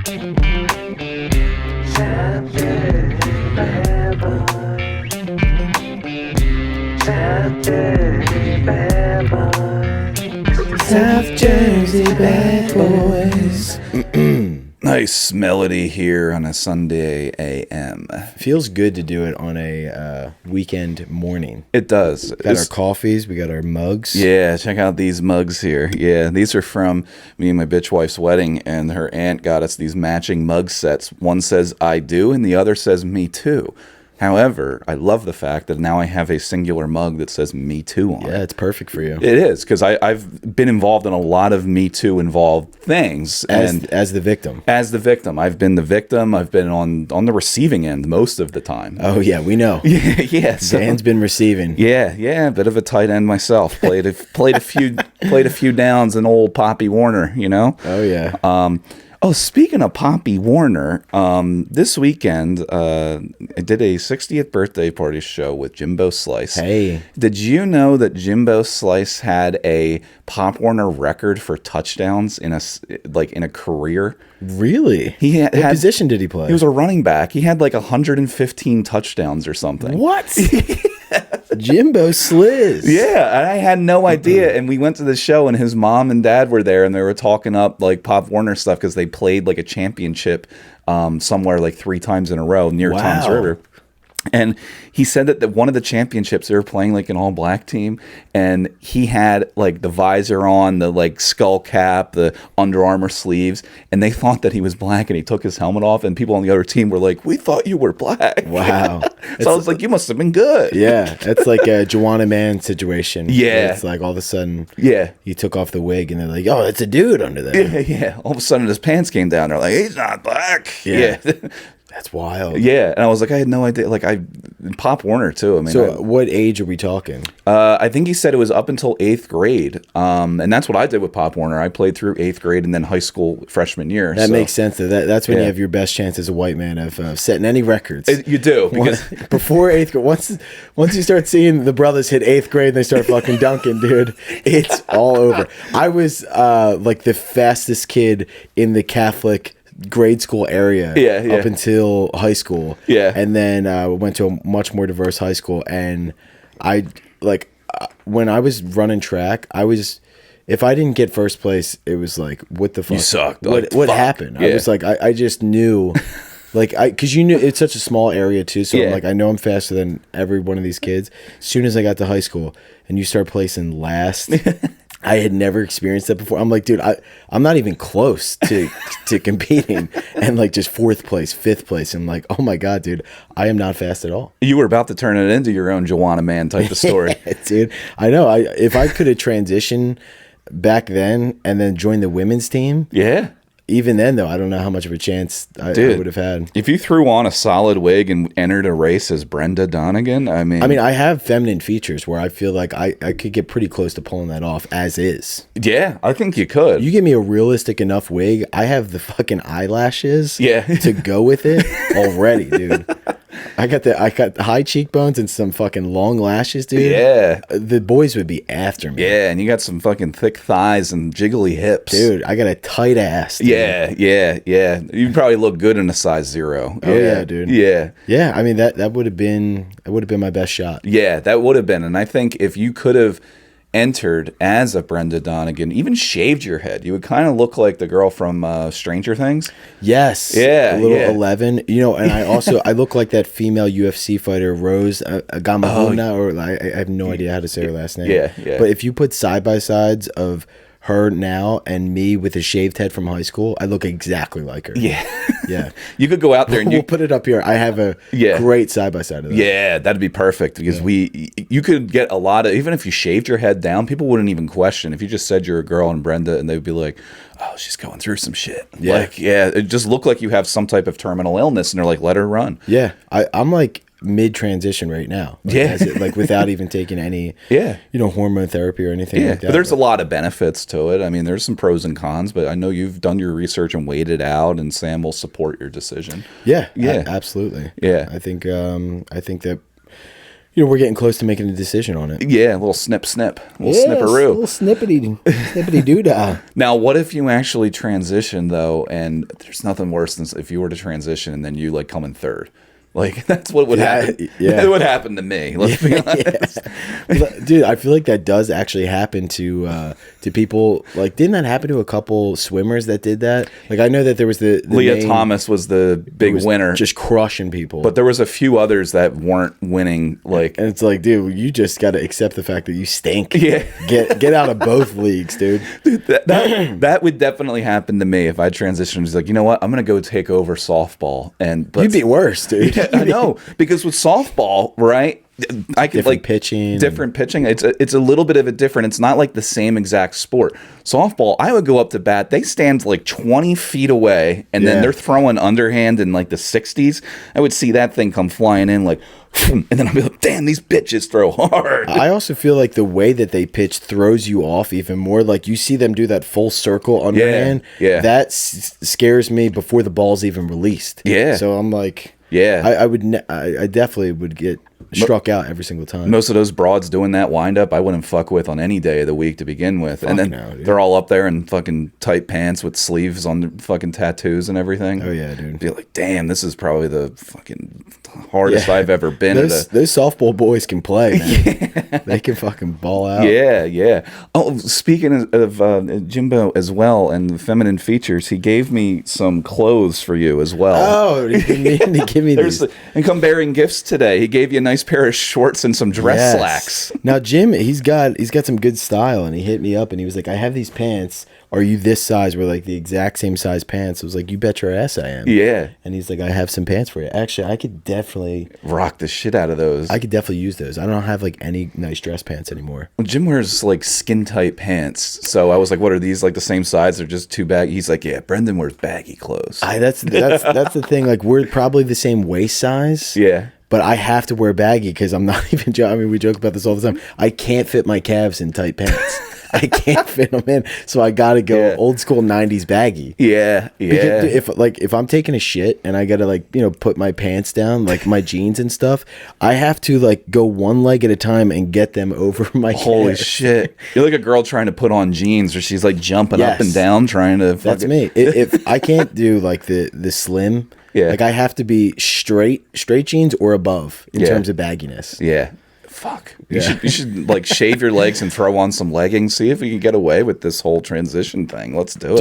South Jersey bad boys. Nice melody here on a Sunday AM. Feels good to do it on a weekend morning. It does. Got our coffees, we got our mugs. Yeah, check out these mugs here. Yeah, these are from me and my bitch wife's wedding, and her aunt got us these matching mug sets. One says I do, and the other says me too. However, I love the fact that now I have a singular mug that says Me Too on it. Yeah, it's perfect for you. It is, because I've been involved in a lot of Me Too involved things. As the victim. As the victim. I've been the victim. I've been on the receiving end most of the time. Oh, yeah, we know. Yeah. So, Dan's been receiving. Yeah, a bit of a tight end myself. Played a few downs in old Poppy Warner, you know? Oh, yeah. Speaking of Poppy Warner, this weekend I did a 60th birthday party show with Jimbo Slice. Hey. Did you know that Jimbo Slice had a Pop Warner record for touchdowns in a career? Really? What position did he play? He was a running back. He had like 115 touchdowns or something. What? Jimbo Sliz. Yeah, I had no idea. And we went to the show, and his mom and dad were there, and they were talking up like Pop Warner stuff because they played like a championship somewhere like 3 times in a row near Tom's River. And he said that one of the championships, they were playing like an all-black team, and he had like the visor on, the like skull cap, the Under Armour sleeves, and they thought that he was black, and he took his helmet off, and people on the other team were like, "We thought you were black." Wow. So I was like, "You must have been good." Yeah, it's like a Juwanna Mann situation. Yeah. It's like all of a sudden, yeah, he took off the wig, and they're like, "Oh, it's a dude under there." Yeah. All of a sudden, his pants came down. They're like, "He's not black." Yeah. That's wild. Yeah, and I was like, I had no idea. Like, Pop Warner too. I mean, so what age are we talking? I think he said it was up until 8th grade, and that's what I did with Pop Warner. I played through 8th grade and then high school freshman year. That makes sense. That's when you have your best chance as a white man of setting any records. You do, because before 8th grade. Once you start seeing the brothers hit 8th grade and they start fucking dunking, dude, it's all over. I was like the fastest kid in the Catholic grade school area up until high school, and then went to a much more diverse high school. And I when I was running track, if I didn't get first place, it was like, what the fuck, you sucked. What happened? I was like, I just knew, because you knew it's such a small area too, so I'm like, I know I'm faster than every one of these kids. As soon as I got to high school and you start placing last, I had never experienced that before. I'm like, dude, I'm not even close to competing, and like just 4th place, 5th place. I'm like, oh my God, dude, I am not fast at all. You were about to turn it into your own Juwanna Mann type of story. Yeah, dude, I know. If I could have transitioned back then and then joined the women's team. Yeah. Even then, though, I don't know how much of a chance I would have had. If you threw on a solid wig and entered a race as Brenda Donegan, I mean, I have feminine features where I feel like I could get pretty close to pulling that off as is. Yeah, I think you could. You give me a realistic enough wig, I have the fucking eyelashes to go with it already, dude. I got the high cheekbones and some fucking long lashes, dude. Yeah. The boys would be after me. Yeah, and you got some fucking thick thighs and jiggly hips. Dude, I got a tight ass, dude. Yeah. You probably look good in a size 0. Oh yeah, dude. Yeah. Yeah, I mean that would have been my best shot. Yeah, that would have been. And I think if you could have entered as a Brenda Donegan, even shaved your head, you would kind of look like the girl from Stranger Things. Yes. Yeah. A little 11. And I look like that female UFC fighter, Rose Gamahona, or I have no idea how to say her last name. Yeah. But if you put side by sides of her now and me with a shaved head from high school, I look exactly like her. Yeah. Yeah. You could go out there and we'll put it up here. I have a great side by side of that. Yeah, that'd be perfect, because you could get a lot of, even if you shaved your head down, people wouldn't even question. If you just said you're a girl and Brenda, and they'd be like, oh, she's going through some shit. Yeah. It just looked like you have some type of terminal illness, and they're like, let her run. Yeah. I'm like mid transition right now. Without even taking any hormone therapy or anything like that. But there's a lot of benefits to it. I mean, there's some pros and cons, but I know you've done your research and weighed it out, and Sam will support your decision. Yeah. Absolutely. Yeah. I think that we're getting close to making a decision on it. Yeah, a little snip, a little Yeah, snipperoo. a little snippety doo-dah. Now, what if you actually transition though, and there's nothing worse than if you were to transition and then you like come in third. Like that's what would happen. Yeah. That would happen to me. Let's be honest. Dude, I feel like that does actually happen to people. Like, didn't that happen to a couple swimmers that did that? Like, I know that there was the Leah Thomas was the big winner, just crushing people. but there was a few others that weren't winning. Like, and it's like, dude, you just got to accept the fact that you stink. Yeah, get out of both leagues, dude. That would definitely happen to me if I transitioned. He's like, you know what? I'm gonna go take over softball, but you'd be worse, dude. I know, because with softball, right? I could different pitching. Different pitching. It's a little bit of a different. It's not like the same exact sport. Softball, I would go up to bat. They stand like 20 feet away, and then they're throwing underhand in like the 60s. I would see that thing come flying in like, and then I'd be like, damn, these bitches throw hard. I also feel like the way that they pitch throws you off even more. Like, you see them do that full circle underhand. Yeah. That scares me before the ball's even released. Yeah. So I'm like, yeah, I definitely would get struck out every single time. Most of those broads doing that windup, I wouldn't fuck with on any day of the week to begin with. And then they're all up there in fucking tight pants with sleeves on their fucking tattoos and everything. Oh yeah, dude. Be like, damn, this is probably the fucking hardest I've ever been. Those softball boys can play, man. They can fucking ball out. Yeah. Oh, speaking of Jimbo as well and feminine features, he gave me some clothes for you as well. Oh, he give me these. And come bearing gifts today. He gave you a nice pair of shorts and some dress slacks. Now, Jim, he's got some good style, and he hit me up and he was like, I have these pants. Are you this size? We're like the exact same size pants. I was like, you bet your ass I am. Yeah. And he's like, I have some pants for you. Actually, I could definitely rock the shit out of those. I could definitely use those. I don't have like any nice dress pants anymore. Well, Jim wears like skin tight pants. So I was like, what are these, like the same size? They're just too baggy. He's like, yeah, Brendan wears baggy clothes. That's the thing. Like, we're probably the same waist size. Yeah. But I have to wear baggy because I'm not even. I mean, we joke about this all the time. I can't fit my calves in tight pants. I can't fit them in, so I gotta go old school '90s baggy. Yeah. Because if I'm taking a shit and I gotta put my pants down, like my jeans and stuff, I have to like go one leg at a time and get them over my. Holy shit! You're like a girl trying to put on jeans, or she's like jumping up and down trying to. That's me. If I can't do like the slim. Yeah. Like, I have to be straight jeans or above in terms of bagginess. Yeah. Fuck. You should like shave your legs and throw on some leggings. See if we can get away with this whole transition thing. Let's do it.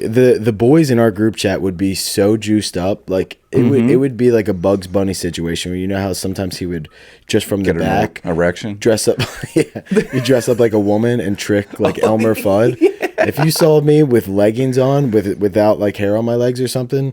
Dude, the boys in our group chat would be so juiced up. Like, it would be like a Bugs Bunny situation where, you know how sometimes he would just from the back erection dress up. You dress up like a woman and trick like Elmer Fudd. If you saw me with leggings on without like hair on my legs or something,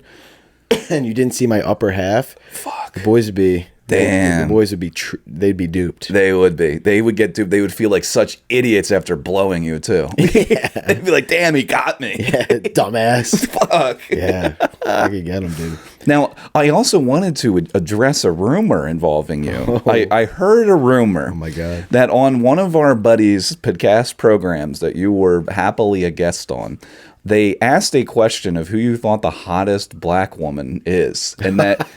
and you didn't see my upper half, fuck, the boys would be damn. The boys would be they'd be duped. They would be. They would get duped. They would feel like such idiots after blowing you too. Yeah. They'd be like, "Damn, he got me." Yeah, dumbass. Fuck. Yeah, I could get him, dude. Now, I also wanted to address a rumor involving you. I heard a rumor. Oh my god! That on one of our buddies' podcast programs that you were happily a guest on, they asked a question of who you thought the hottest black woman is, and that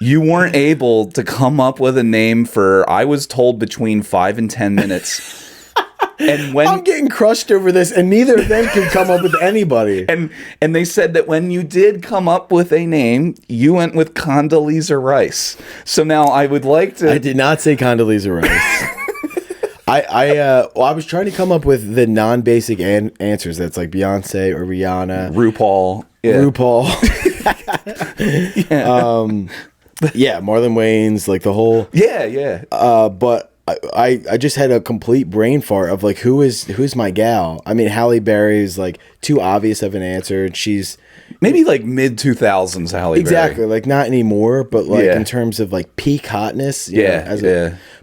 you weren't able to come up with a name for, I was told, between 5 and 10 minutes. And when I'm getting crushed over this, and neither of them can come up with anybody. And they said that when you did come up with a name, you went with Condoleezza Rice. So now I would like to. I did not say Condoleezza Rice. I was trying to come up with the non-basic answers. That's like Beyonce or Rihanna, RuPaul. Yeah. RuPaul. Yeah, Marlon Wayans, like the whole. Yeah. But I just had a complete brain fart of like who's my gal. I mean, Halle Berry is like too obvious of an answer, and she's maybe like mid 2000s Halle Berry. Exactly, like not anymore, but like in terms of like peak hotness.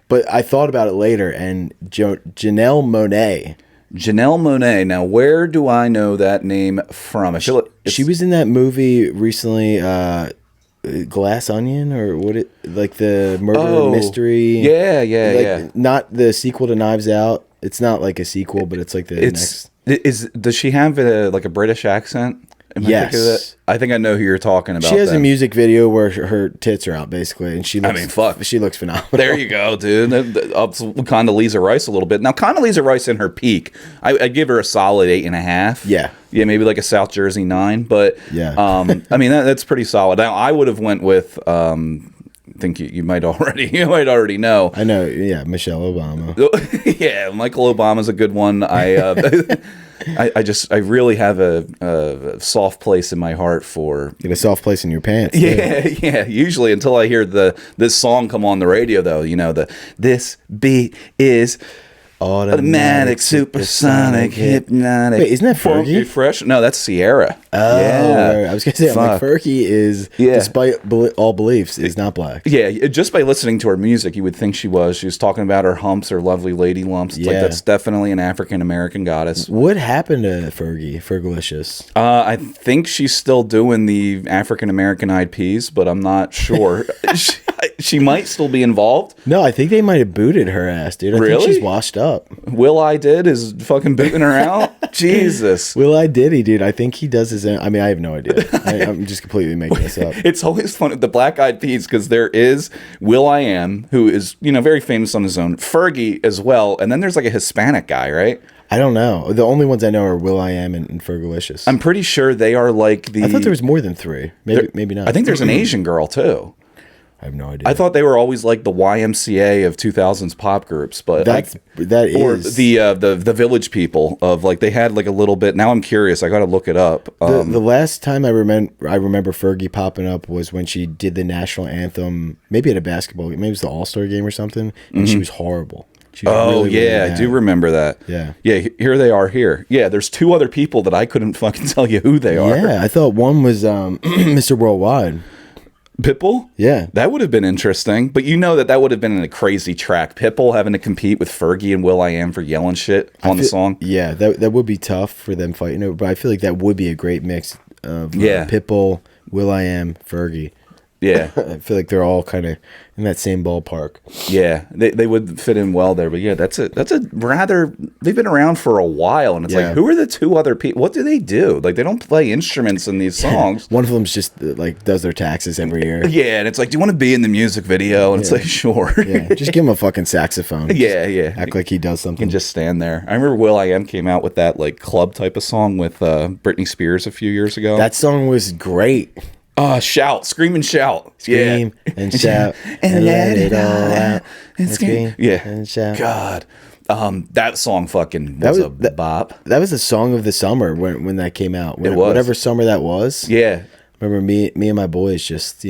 But I thought about it later, and Janelle Monáe. Janelle Monáe. Now, where do I know that name from? I feel like she was in that movie recently, Glass Onion, or like the murder mystery. Yeah. Not the sequel to Knives Out. It's not like a sequel, but it's like the next. Does she have like a British accent? Am I thinking of that? I think I know who you're talking about. She has then. a music video where her tits are out, basically, and she looks. I mean, fuck. She looks phenomenal. There you go, dude. Up Condoleezza Rice a little bit. Now, Condoleezza Rice in her peak, I give her a solid 8.5. Yeah. Yeah, maybe like a South Jersey 9. But yeah, I mean that's pretty solid. Now, I would have went with. I think you might already know. I know. Yeah, Michelle Obama. Yeah, Michael Obama's a good one. I really have a soft place in my heart for. Get a soft place in your pants. Yeah, yeah. Usually until I hear this song come on the radio, though. You know, this beat is automatic, supersonic, hypnotic. Wait, isn't that Fergie? Fresh? No, that's Sierra. Oh, yeah. I was gonna say, I'm like, Fergie is, despite all beliefs, is not black. Yeah, just by listening to her music, you would think she was. She was talking about her humps, her lovely lady lumps. It's like that's definitely an African American goddess. What happened to Fergie? Fergalicious? I think she's still doing the African American IPs, but I'm not sure. She might still be involved. No, I think they might have booted her ass, dude. I think she's washed up. Will I Did is fucking booting her out? Jesus. Will I Diddy, dude. I think he does his own. I mean, I have no idea. I'm just completely making this up. It's always fun with the Black Eyed Peas because there is Will I Am, who is, very famous on his own. Fergie as well. And then there's like a Hispanic guy, right? I don't know. The only ones I know are Will I Am and Fergalicious. I'm pretty sure they are like the... I thought there was more than 3. Maybe not. I think there's an Asian girl, too. I have no idea. I thought they were always like the YMCA of 2000s pop groups, but or the Village People of like they had like a little bit. Now I'm curious. I got to look it up. The last time I remember Fergie popping up was when she did the national anthem, maybe at a basketball game, maybe it was the All-Star game or something, and she was horrible. She was really I do remember that. Yeah, here they are. Here, there's 2 other people that I couldn't fucking tell you who they are. Yeah, I thought one was Mr. Worldwide. Pitbull? Yeah. That would have been interesting. But that would have been in a crazy track. Pitbull having to compete with Fergie and Will I Am for yelling shit on the song. Yeah, that would be tough for them fighting over. But I feel like that would be a great mix of Pitbull, Will I Am, Fergie. Yeah. I feel like they're all kind of in that same ballpark. Yeah, they would fit in well there. But yeah, that's a rather, they've been around for a while. And it's like, who are the 2 other people? What do they do? Like, they don't play instruments in these songs. One of them's just like does their taxes every year. Yeah, and it's like, do you want to be in the music video? And it's like, sure. Yeah, just give him a fucking saxophone. Yeah. Act like he does something. And just stand there. I remember Will I Am came out with that like club type of song with Britney Spears a few years ago. That song was great. Shout, scream and shout. Scream and shout and let it all out. And scream and shout. God. That song fucking was a bop. That was the song of the summer when that came out. It was. Whatever summer that was. Yeah. Remember me and my boys just,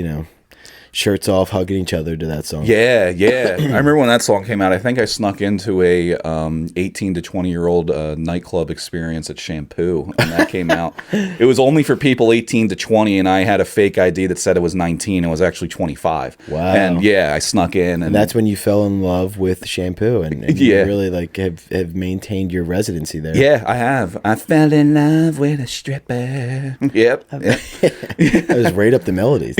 shirts off, hugging each other to that song. Yeah. I remember when that song came out. I think I snuck into a 18 to 20-year-old nightclub experience at Shampoo when that came out. It was only for people 18 to 20, and I had a fake ID that said it was 19 and was actually 25. Wow. And I snuck in. And that's when you fell in love with Shampoo and you really like have maintained your residency there. Yeah, I have. I fell in love with a stripper. Yep. That was right up the melodies.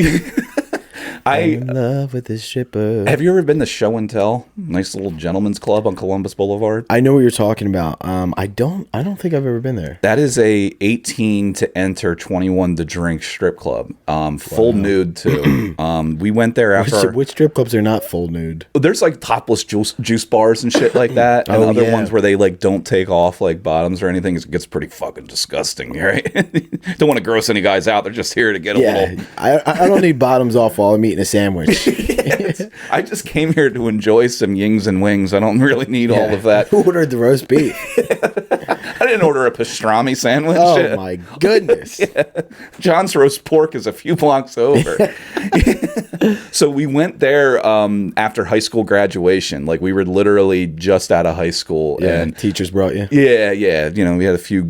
I'm in love with this stripper. Have you ever been to Show and Tell? Nice little gentleman's club on Columbus Boulevard. I know what you're talking about. I don't think I've ever been there. That is a 18 to enter, 21 to drink strip club. Full nude too. We went there after. Which strip clubs are not full nude? There's like topless juice bars and shit like that, and other ones where they like don't take off like bottoms or anything. It gets pretty fucking disgusting, right? Don't want to gross any guys out. They're just here to get a little. I don't need bottoms off while I'm eating a sandwich. I just came here to enjoy some yings and wings. I don't really need all of that. Who ordered the roast beef? I didn't order a pastrami sandwich. Oh my goodness. John's roast pork is a few blocks over. So we went there after high school graduation. Like we were literally just out of high school. Yeah, and teachers brought you. Yeah. We had a few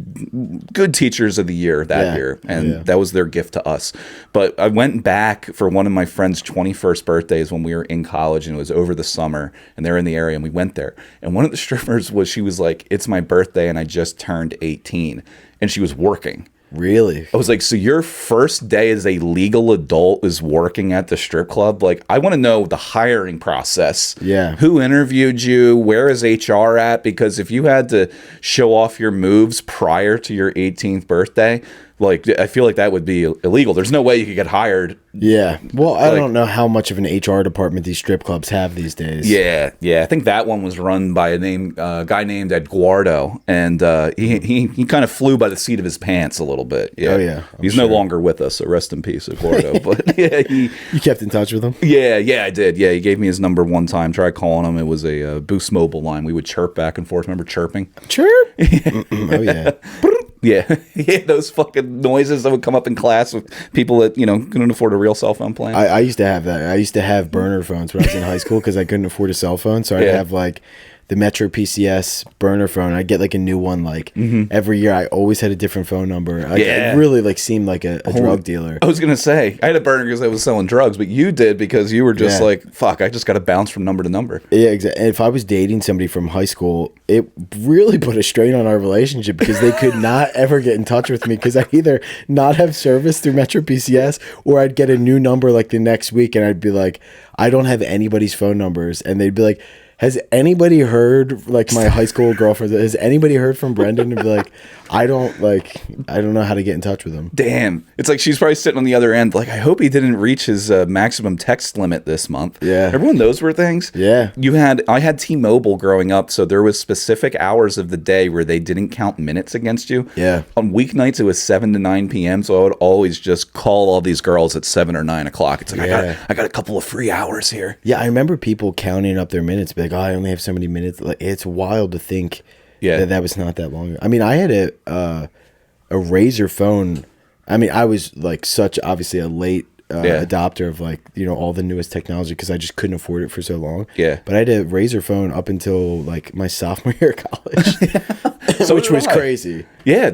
good teachers of the year that year. And that was their gift to us. But I went back for one of my friend's 21st birthdays when we were in college, and it was over the summer, and they were in the area, and we went there. And one of the strippers she was like, it's my birthday, and I just turned 18. And she was working. Really? I was like, so your first day as a legal adult is working at the strip club? Like, I want to know the hiring process. Yeah. Who interviewed you? Where is HR at? Because if you had to show off your moves prior to your 18th birthday, Like, I feel like that would be illegal. There's no way you could get hired. Yeah. Well, I don't know how much of an HR department these strip clubs have these days. Yeah. I think that one was run by a guy named Eduardo, and he kind of flew by the seat of his pants a little bit. Yeah. Oh, yeah. He's no longer with us, so rest in peace, Eduardo. But yeah, You kept in touch with him? Yeah, I did. Yeah, he gave me his number one time. Tried calling him. It was a Boost Mobile line. We would chirp back and forth. Remember chirping? Chirp? Oh, yeah. Yeah, those fucking noises that would come up in class with people that, couldn't afford a real cell phone plan. I used to have that. I used to have burner phones when I was in high school because I couldn't afford a cell phone. So I'd have like the Metro PCS burner phone. I'd get like a new one every year. I always had a different phone number. It really seemed like a drug dealer. I was going to say, I had a burner because I was selling drugs, but you did because you were just like, fuck, I just got to bounce from number to number. Yeah, exactly. And if I was dating somebody from high school, it really put a strain on our relationship because they could not ever get in touch with me because I'd either not have service through Metro PCS or I'd get a new number like the next week and I'd be like, I don't have anybody's phone numbers. And they'd be like, has anybody heard, like, my high school girlfriend, has anybody heard from Brendan? And be like, I don't know how to get in touch with him. Damn. It's like she's probably sitting on the other end, like, I hope he didn't reach his maximum text limit this month. Yeah. Everyone knows where things. Yeah. I had T-Mobile growing up, so there was specific hours of the day where they didn't count minutes against you. Yeah. On weeknights, it was 7 to 9 p.m., so I would always just call all these girls at 7 or 9 o'clock. It's like, I got a couple of free hours here. Yeah, I remember people counting up their minutes, be like, oh, I only have so many minutes. Like, it's wild to think that was not that long ago. I mean, I had a Razor phone. I mean, I was like obviously a late adopter of all the newest technology because I just couldn't afford it for so long. Yeah. But I had a Razor phone up until like my sophomore year of college, which was crazy. Yeah,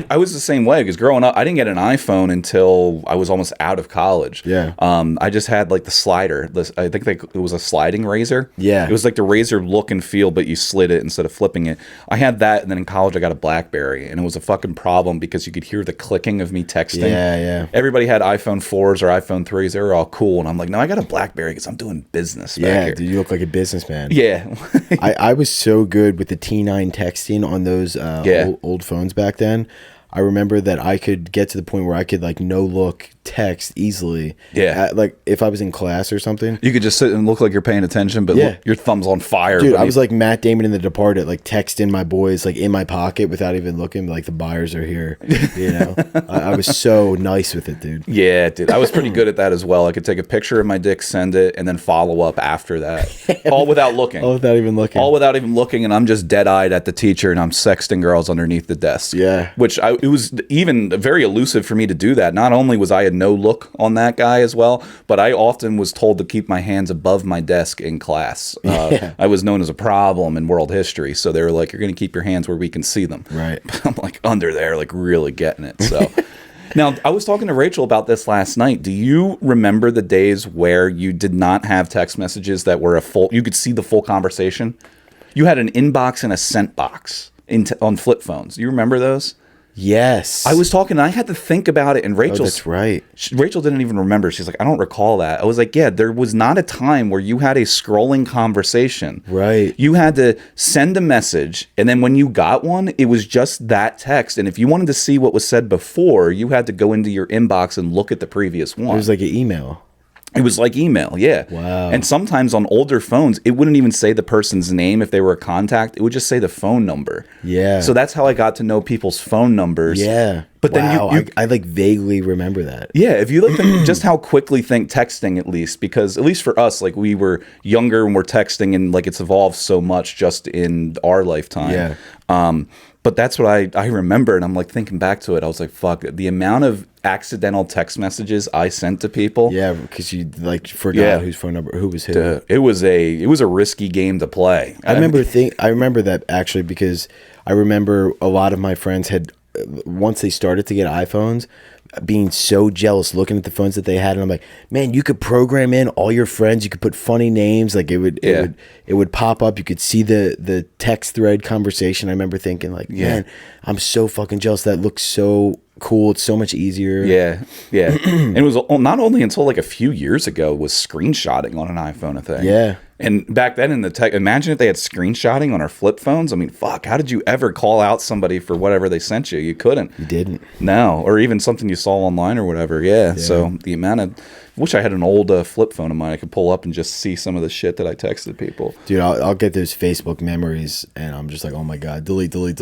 I was the same way because growing up, I didn't get an iPhone until I was almost out of college. Yeah. I just had like the slider. I think it was a sliding razor. Yeah. It was like the razor look and feel, but you slid it instead of flipping it. I had that, and then in college I got a BlackBerry, and it was a fucking problem because you could hear the clicking of me texting. Yeah. Everybody had iPhone 4s or iPhone 3s. They were all cool, and I'm like, no, I got a BlackBerry because I'm doing business back here. Dude, you look like a businessman. Yeah. I was so good with the T9 texting on those old phones back then. I remember that I could get to the point where I could like no look text easily. Yeah. Like if I was in class or something. You could just sit and look like you're paying attention, but look, your thumb's on fire. Dude, I was like Matt Damon in The Departed, like texting my boys like in my pocket without even looking, like the buyers are here. I was so nice with it, dude. Yeah, dude. I was pretty good at that as well. I could take a picture of my dick, send it, and then follow up after that. All without looking. All without even looking. And I'm just dead-eyed at the teacher, and I'm sexting girls underneath the desk. Yeah. Which it was even very elusive for me to do that. Not only was I a no look on that guy as well, but I often was told to keep my hands above my desk in class. I was known as a problem in world history, so they were like, you're going to keep your hands where we can see them. Right. But I'm like under there, like really getting it. So now, I was talking to Rachel about this last night. Do you remember the days where you did not have text messages that were you could see the full conversation? You had an inbox and a sent box on flip phones. Do you remember those? Yes. I was talking, and I had to think about it, and Rachel... that's right. Rachel didn't even remember. She's like, I don't recall that. I was like, yeah, there was not a time where you had a scrolling conversation. Right. You had to send a message, and then when you got one, it was just that text. And if you wanted to see what was said before, you had to go into your inbox and look at the previous one. It was like an email. It was like email, yeah. Wow. And sometimes on older phones, it wouldn't even say the person's name if they were a contact. It would just say the phone number. Yeah. So that's how I got to know people's phone numbers. Yeah. But then I like vaguely remember that. Yeah, if you look at just how quickly think texting, at least, because at least for us, like we were younger and we're texting, and like it's evolved so much just in our lifetime. Yeah. But that's what I remember, and I'm like thinking back to it. I was like, fuck, the amount of accidental text messages I sent to people. Yeah, because you like forgot whose phone number, who was who. It was a risky game to play. I remember that actually because I remember a lot of my friends had, once they started to get iPhones, being so jealous looking at the phones that they had, and I'm like, man, you could program in all your friends, you could put funny names, like it would pop up, you could see the text thread conversation. I remember thinking like, man, I'm so fucking jealous. That looks so cool. It's so much easier. Yeah. And it was not only until like a few years ago was screenshotting on an iPhone a thing. Yeah. And back then in the tech, imagine if they had screenshotting on our flip phones. I mean, fuck, how did you ever call out somebody for whatever they sent you? You couldn't. You didn't. No, or even something you saw online or whatever. Yeah. So the amount of, wish I had an old flip phone of mine. I could pull up and just see some of the shit that I texted people. Dude, I'll get those Facebook memories, and I'm just like, oh my god, delete. That's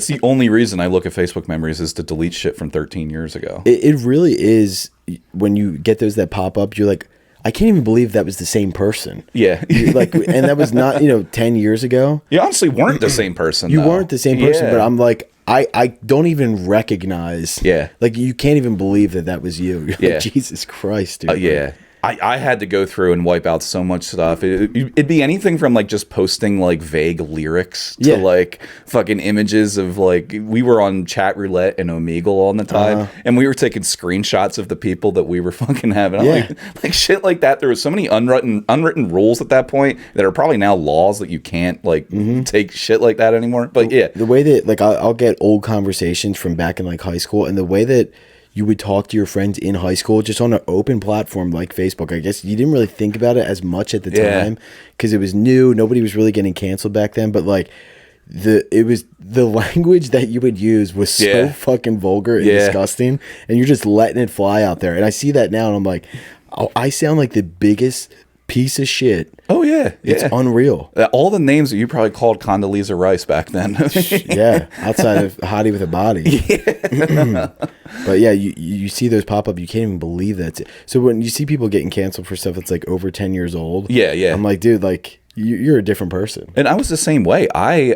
the only reason I look at Facebook memories is to delete shit from 13 years ago. It really is. When you get those that pop up, you're like, I can't even believe that was the same person. Yeah. Like, and that was not, 10 years ago. You honestly weren't the same person. You weren't the same person, but I'm like, I don't even recognize. Yeah. Like, you can't even believe that was you. You're Yeah. like, Jesus Christ, dude. Yeah. I had to go through and wipe out so much stuff. It'd be anything from like just posting like vague lyrics to like fucking images of like, we were on Chat Roulette and Omegle all the time, and we were taking screenshots of the people that we were fucking having. I'm like shit like that. There was so many unwritten rules at that point that are probably now laws that you can't like take shit like that anymore. But the way that like I'll get old conversations from back in like high school, and the way that you would talk to your friends in high school just on an open platform like Facebook. I guess you didn't really think about it as much at the time because it was new. Nobody was really getting canceled back then. But like the language that you would use was so fucking vulgar and disgusting, and you're just letting it fly out there. And I see that now, and I'm like, oh, I sound like the biggest piece of shit. Oh yeah, it's unreal. All the names that you probably called Condoleezza Rice back then. Yeah, outside of Hottie with a Body. But yeah, you see those pop up, you can't even believe that. So when you see people getting canceled for stuff that's like over 10 years old, I'm like, dude, like you're a different person. And I was the same way. I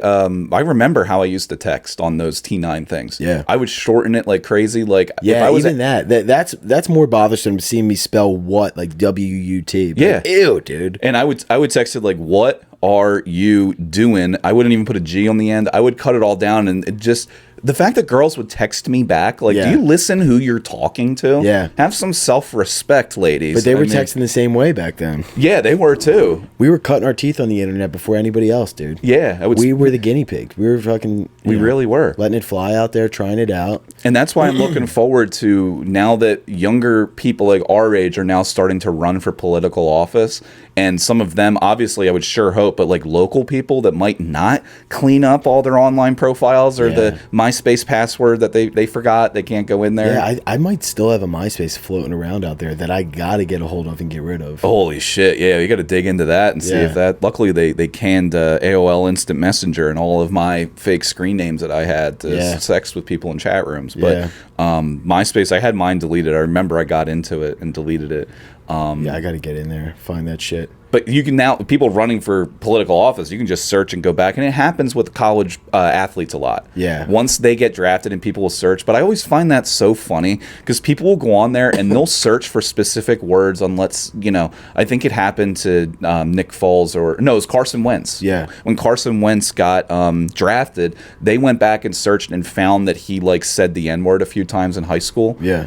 remember how I used to text on those T9 things. Yeah, I would shorten it like crazy. Like if I was even that's more bothersome seeing me spell what like WUT. Yeah, like, ew, dude. And I would text it like, what are you doing? I wouldn't even put a G on the end. I would cut it all down, and it just the fact that girls would text me back, like, do you listen who you're talking to? Yeah. Have some self-respect, ladies. But they were texting the same way back then. Yeah, they were too. We were cutting our teeth on the internet before anybody else, dude. Yeah. We were the guinea pigs. We were fucking... We really were. Letting it fly out there, trying it out. And that's why I'm looking forward to, now that younger people like our age are now starting to run for political office, and some of them, obviously, I would sure hope, but like local people that might not clean up all their online profiles or the MySpace password that they forgot, they can't go in there. Yeah, I might still have a MySpace floating around out there that I got to get a hold of and get rid of. Holy shit, yeah, you got to dig into that and see if that... Luckily, they canned AOL Instant Messenger and all of my fake screen names that I had to sex with people in chat rooms. But MySpace, I had mine deleted. I remember I got into it and deleted it. Yeah, I got to get in there, find that shit. But you can now, people running for political office, you can just search and go back. And it happens with college athletes a lot. Yeah. Once they get drafted and people will search. But I always find that so funny because people will go on there and they'll search for specific words on, I think it happened to Nick Foles it was Carson Wentz. Yeah. When Carson Wentz got drafted, they went back and searched and found that he said the N-word a few times in high school. Yeah.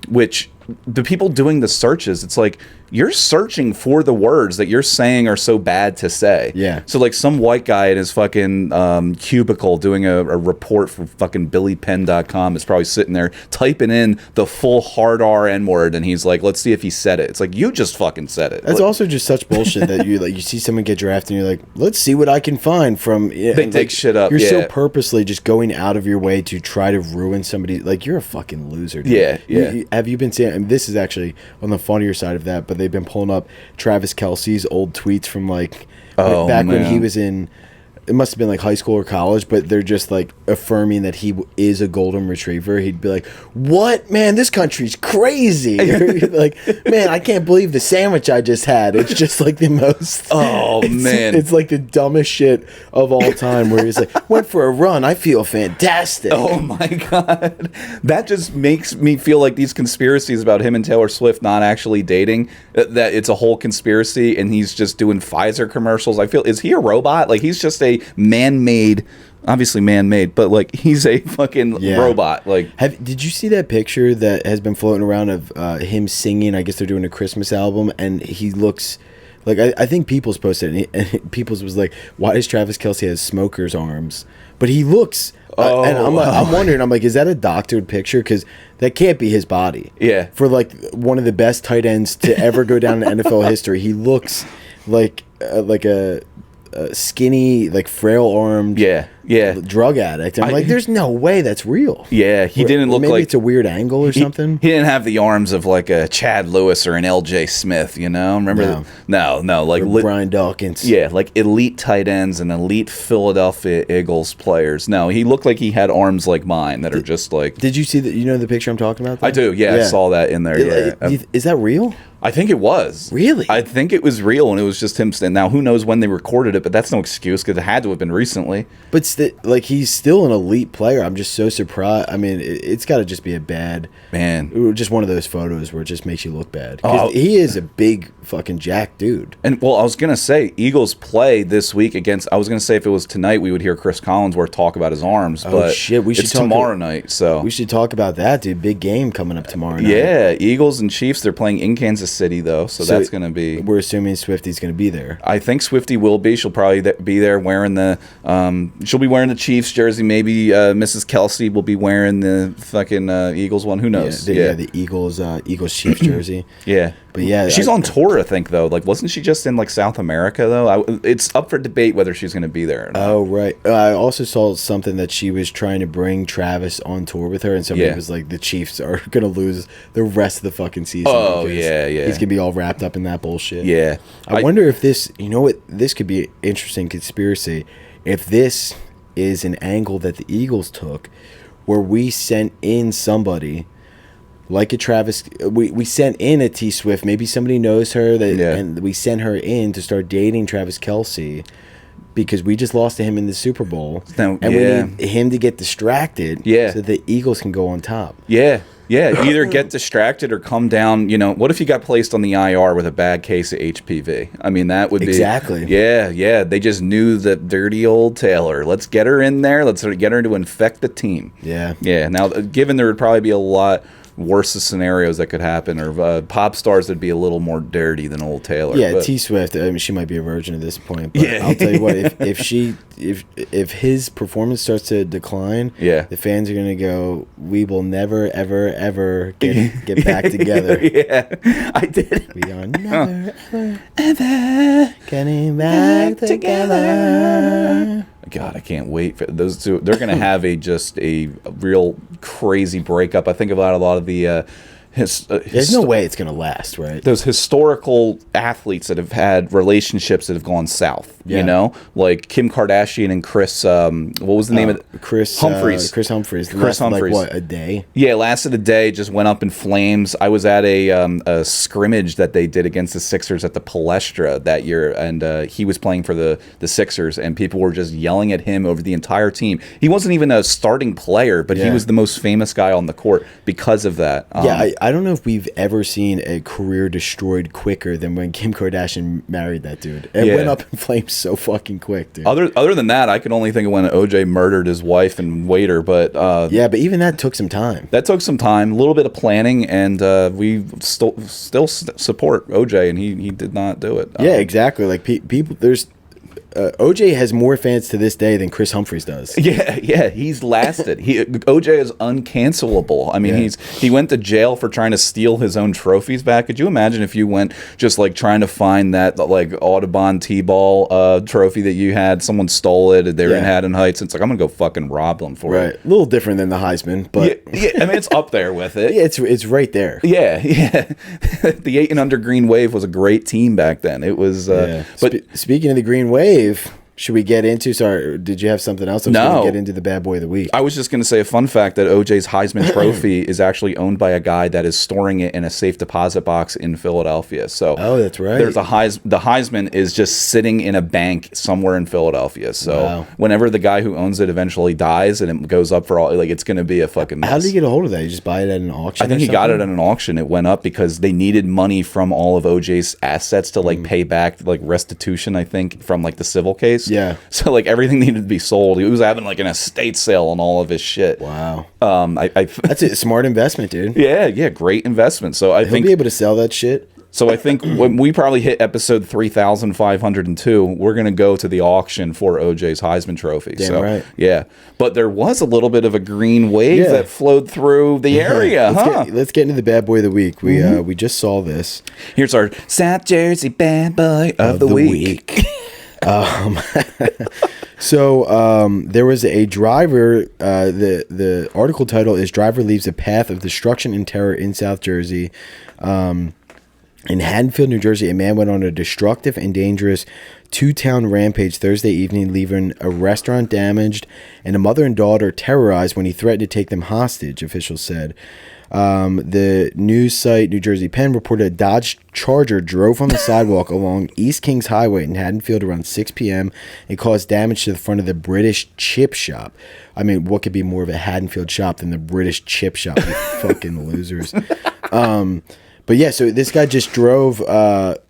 Which the people doing the searches, it's like, you're searching for the words that you're saying are so bad to say. Yeah. So some white guy in his fucking cubicle doing a report for fucking BillyPenn.com is probably sitting there typing in the full hard R N word, and he's like, let's see if he said it. It's like, you just fucking said it. That's also just such bullshit that you see someone get drafted and you're like, let's see what I can find from. They dig shit up. You're so purposely just going out of your way to try to ruin somebody. Like, you're a fucking loser, dude. Yeah. Yeah. Have you been seeing? And this is actually on the funnier side of that, but they've been pulling up Travis Kelce's old tweets from back when he was in, it must have been high school or college, but they're just affirming that he is a golden retriever. He'd be like, what? Man, this country's crazy. Man, I can't believe the sandwich I just had. It's just the most. Oh, man. It's the dumbest shit of all time where he's like, went for a run. I feel fantastic. Oh, my God. That just makes me feel like these conspiracies about him and Taylor Swift not actually dating, that it's a whole conspiracy and he's just doing Pfizer commercials. I feel, is he a robot? He's just a man-made, obviously man-made, but he's a fucking robot. Did you see that picture that has been floating around of him singing? I guess they're doing a Christmas album, and he looks I think People's posted it, and People's was like, why does Travis Kelce have smoker's arms? but he looks. And I'm wondering. I'm like, is that a doctored picture? Because that can't be his body. Yeah. For like one of the best tight ends to ever go down in NFL history, he looks like a skinny, like frail-armed, drug addict. I'm like, there's no way that's real. Yeah, he didn't look maybe like it's a weird angle or something. He didn't have the arms of like a Chad Lewis or an L.J. Smith. You know, remember? No, like Brian Dawkins. Yeah, like elite tight ends and elite Philadelphia Eagles players. No, he looked like he had arms like mine that are just like. Did you see that? You know the picture I'm talking about? I do. Yeah, I saw that in there. Is that real? I think it was. Really? I think it was real, and it was just him. Now, who knows when they recorded it, but that's no excuse because it had to have been recently. But he's still an elite player. I'm just so surprised. I mean, it's got to just be a bad just one of those photos where it just makes you look bad. He is a big fucking jack dude. And well, I was gonna say Eagles play this week against. I was gonna say if it was tonight, we would hear Chris Collinsworth talk about his arms. But shit, we should talk tomorrow night. So we should talk about that, dude. Big game coming up tomorrow night. Yeah, Eagles and Chiefs. They're playing in Kansas City though, so that's gonna be. We're assuming Swifty's gonna be there. I think Swifty will be. She'll probably be there wearing the. She'll be wearing the Chiefs jersey. Maybe Mrs. Kelsey will be wearing the fucking Eagles one. Who knows? The Eagles Chiefs jersey. Yeah. But yeah, she's on tour, I think, though. Like, wasn't she just in like South America though? It's up for debate whether she's going to be there or not. Oh right. I also saw something that she was trying to bring Travis on tour with her, and somebody was like, the Chiefs are going to lose the rest of the fucking season. Oh yeah. He's going to be all wrapped up in that bullshit. Yeah. I wonder if this. You know what? This could be an interesting conspiracy. If this is an angle that the Eagles took, where we sent in somebody. Like a Travis, we sent in a T Swift. Maybe somebody knows her, and we sent her in to start dating Travis Kelsey because we just lost to him in the Super Bowl, and we need him to get distracted, so the Eagles can go on top. Yeah, either get distracted or come down. You know, what if you got placed on the IR with a bad case of HPV? I mean, that would be exactly. Yeah. They just knew that dirty old Taylor. Let's get her in there. Let's sort of get her to infect the team. Yeah. Now, given there would probably be a lot worse scenarios that could happen, or pop stars that'd be a little more dirty than old Taylor. Yeah, T Swift. I mean, she might be a virgin at this point. But I'll tell you what, if his performance starts to decline, the fans are gonna go, we will never ever get back together. I did. We are never ever getting back together. God, I can't wait for those two. They're going to have a real crazy breakup. I think about a lot of the there's no way it's going to last, right? Those historical athletes that have had relationships that have gone south, you know? Like Kim Kardashian and Chris, what was the name of it? Chris Humphries. Chris Humphries. Like, what, a day? Yeah, lasted a day, just went up in flames. I was at a scrimmage that they did against the Sixers at the Palestra that year, and he was playing for the Sixers, and people were just yelling at him over the entire team. He wasn't even a starting player, but he was the most famous guy on the court because of that. I don't know if we've ever seen a career destroyed quicker than when Kim Kardashian married that dude. It went up in flames so fucking quick, dude. Other than that, I can only think of when OJ murdered his wife and waiter, but but even that took some time. That took some time, a little bit of planning, and we still support OJ, and he did not do it. Yeah, exactly. Like people, there's. OJ has more fans to this day than Chris Humphries does. Yeah, he's lasted. OJ is uncancelable. I mean, he went to jail for trying to steal his own trophies back. Could you imagine if you went just like trying to find that like Audubon T-ball trophy that you had? Someone stole it. They were in Haddon Heights. It's like, I'm gonna go fucking rob them for it. A little different than the Heisman, but I mean, it's up there with it. Yeah, it's right there. Yeah. The 8 and under Green Wave was a great team back then. It was. But speaking of the Green Wave. Should we get into? Sorry, did you have something else? No. Should we get into the bad boy of the week? I was just going to say a fun fact that OJ's Heisman Trophy is actually owned by a guy that is storing it in a safe deposit box in Philadelphia. So, that's right. There's the Heisman is just sitting in a bank somewhere in Philadelphia. So, whenever the guy who owns it eventually dies and it goes up for all, like, it's going to be a fucking mess. How did he get a hold of that? You just buy it at an auction? I think he got it at an auction. It went up because they needed money from all of OJ's assets to like pay back like restitution. I think from like the civil case. Yeah. So like everything needed to be sold. He was having like an estate sale on all of his shit. Wow. That's a smart investment, dude. Yeah, great investment. So I think he'll be able to sell that shit So I think when we probably hit episode 3,502, we're going to go to the auction for OJ's Heisman Trophy. Damn right. Yeah. But there was a little bit of a green wave that flowed through the area, let's get into the bad boy of the week. We just saw this. Here's our South Jersey bad boy of the week. So there was a driver. The article title is "Driver Leaves a Path of Destruction and Terror in South Jersey." In Haddonfield, New Jersey, a man went on a destructive and dangerous two-town rampage Thursday evening, leaving a restaurant damaged and a mother and daughter terrorized when he threatened to take them hostage, officials said. The news site New Jersey Pen reported a Dodge Charger drove on the sidewalk along East Kings Highway in Haddonfield around 6 p.m. and caused damage to the front of the British chip shop. I mean, what could be more of a Haddonfield shop than the British chip shop, you fucking losers. But yeah, so this guy just drove,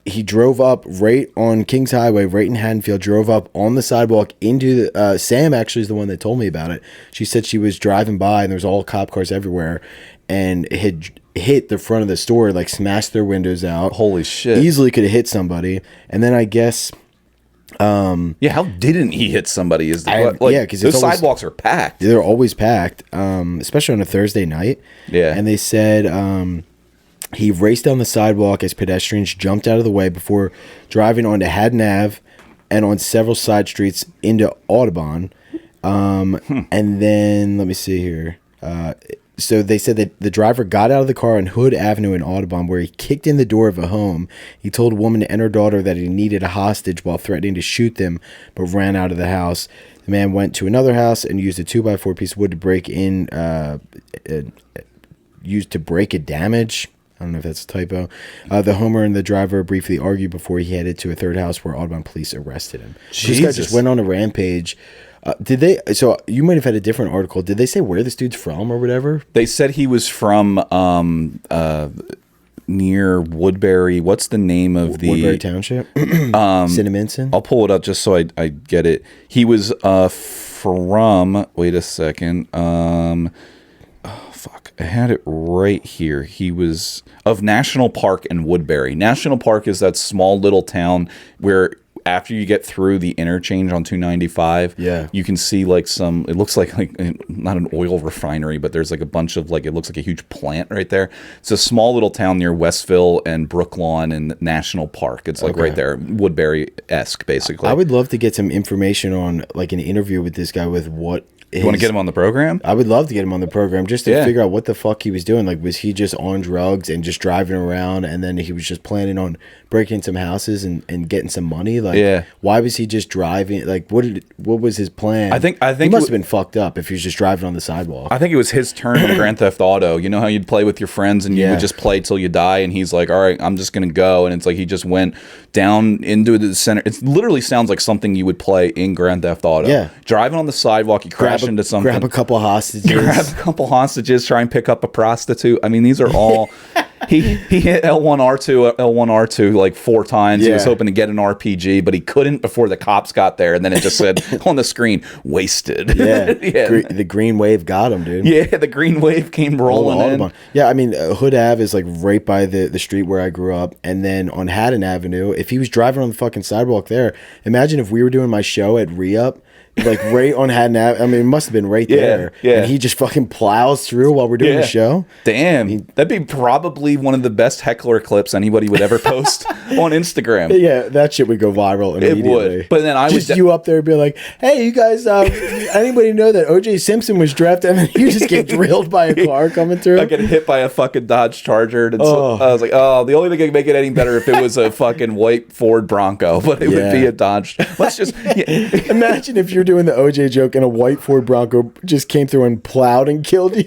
he drove up right on Kings Highway, right in Haddonfield, drove up on the sidewalk into the, Sam actually is the one that told me about it. She said she was driving by and there was all cop cars everywhere and had hit the front of the store, like smashed their windows out. Holy shit. Easily could have hit somebody. And then I guess... yeah, how didn't he hit somebody? Is the yeah, because those sidewalks are packed. They're always packed, especially on a Thursday night. Yeah. And they said... he raced down the sidewalk as pedestrians jumped out of the way before driving onto Haddon Ave and on several side streets into Audubon. And then, let me see here. So they said that the driver got out of the car on Hood Avenue in Audubon where he kicked in the door of a home. He told a woman and her daughter that he needed a hostage while threatening to shoot them, but ran out of the house. The man went to another house and used a 2x4 piece of wood to break in, used to break a damage. I don't know if that's a typo. The homeowner and the driver briefly argued before he headed to a third house where Audubon police arrested him. Jesus. This guy just went on a rampage. Did they? So you might have had a different article. Did they say where this dude's from or whatever? They said he was from near Woodbury. What's the name of the Woodbury Township? Cinnaminson. I'll pull it up just so I get it. He was from. Wait a second. Fuck, I had it right here. He was of National Park in Woodbury. National Park is that small little town where after you get through the interchange on 295, you can see like some, it looks like not an oil refinery, but there's like a bunch of like, it looks like a huge plant right there. It's a small little town near Westville and Brooklawn and National Park. It's like right there, Woodbury-esque basically. I would love to get some information on like an interview with this guy with what you want to get him on the program? I would love to get him on the program just to figure out what the fuck he was doing. Like, was he just on drugs and just driving around and then he was just planning on breaking some houses and getting some money? Like, why was he just driving? Like, what was his plan? I think he must have been fucked up if he was just driving on the sidewalk. I think it was his turn in Grand Theft Auto. You know how you'd play with your friends and you would just play till you die, and he's like, all right, I'm just going to go. And it's like he just went down into the center. It literally sounds like something you would play in Grand Theft Auto. Yeah. Driving on the sidewalk, you crash into something. Grab a couple hostages. Try and pick up a prostitute. I mean, these are all... He hit L1R2 like 4 times. He was hoping to get an RPG, but he couldn't before the cops got there. And then it just said on the screen, wasted. Yeah. The green wave got him, dude. Yeah, the green wave came rolling in. Yeah, I mean, Hood Ave is like right by the street where I grew up. And then on Haddon Avenue, if he was driving on the fucking sidewalk there, imagine if we were doing my show at Re-Up, like right on Haddon Ave. I mean, it must have been right there. Yeah. And he just fucking plows through while we're doing the show. Damn. That'd be probably one of the best heckler clips anybody would ever post on Instagram. Yeah, that shit would go viral immediately. It would. But then you up there be like, hey, you guys, anybody know that O.J. Simpson was drafted? And then you just get drilled by a car coming through. I get hit by a fucking Dodge Charger. And so I was like, oh, the only thing that could make it any better if it was a fucking white Ford Bronco, but it would be a Dodge. Let's just... Imagine if you're doing the OJ joke and a white Ford Bronco just came through and plowed and killed you.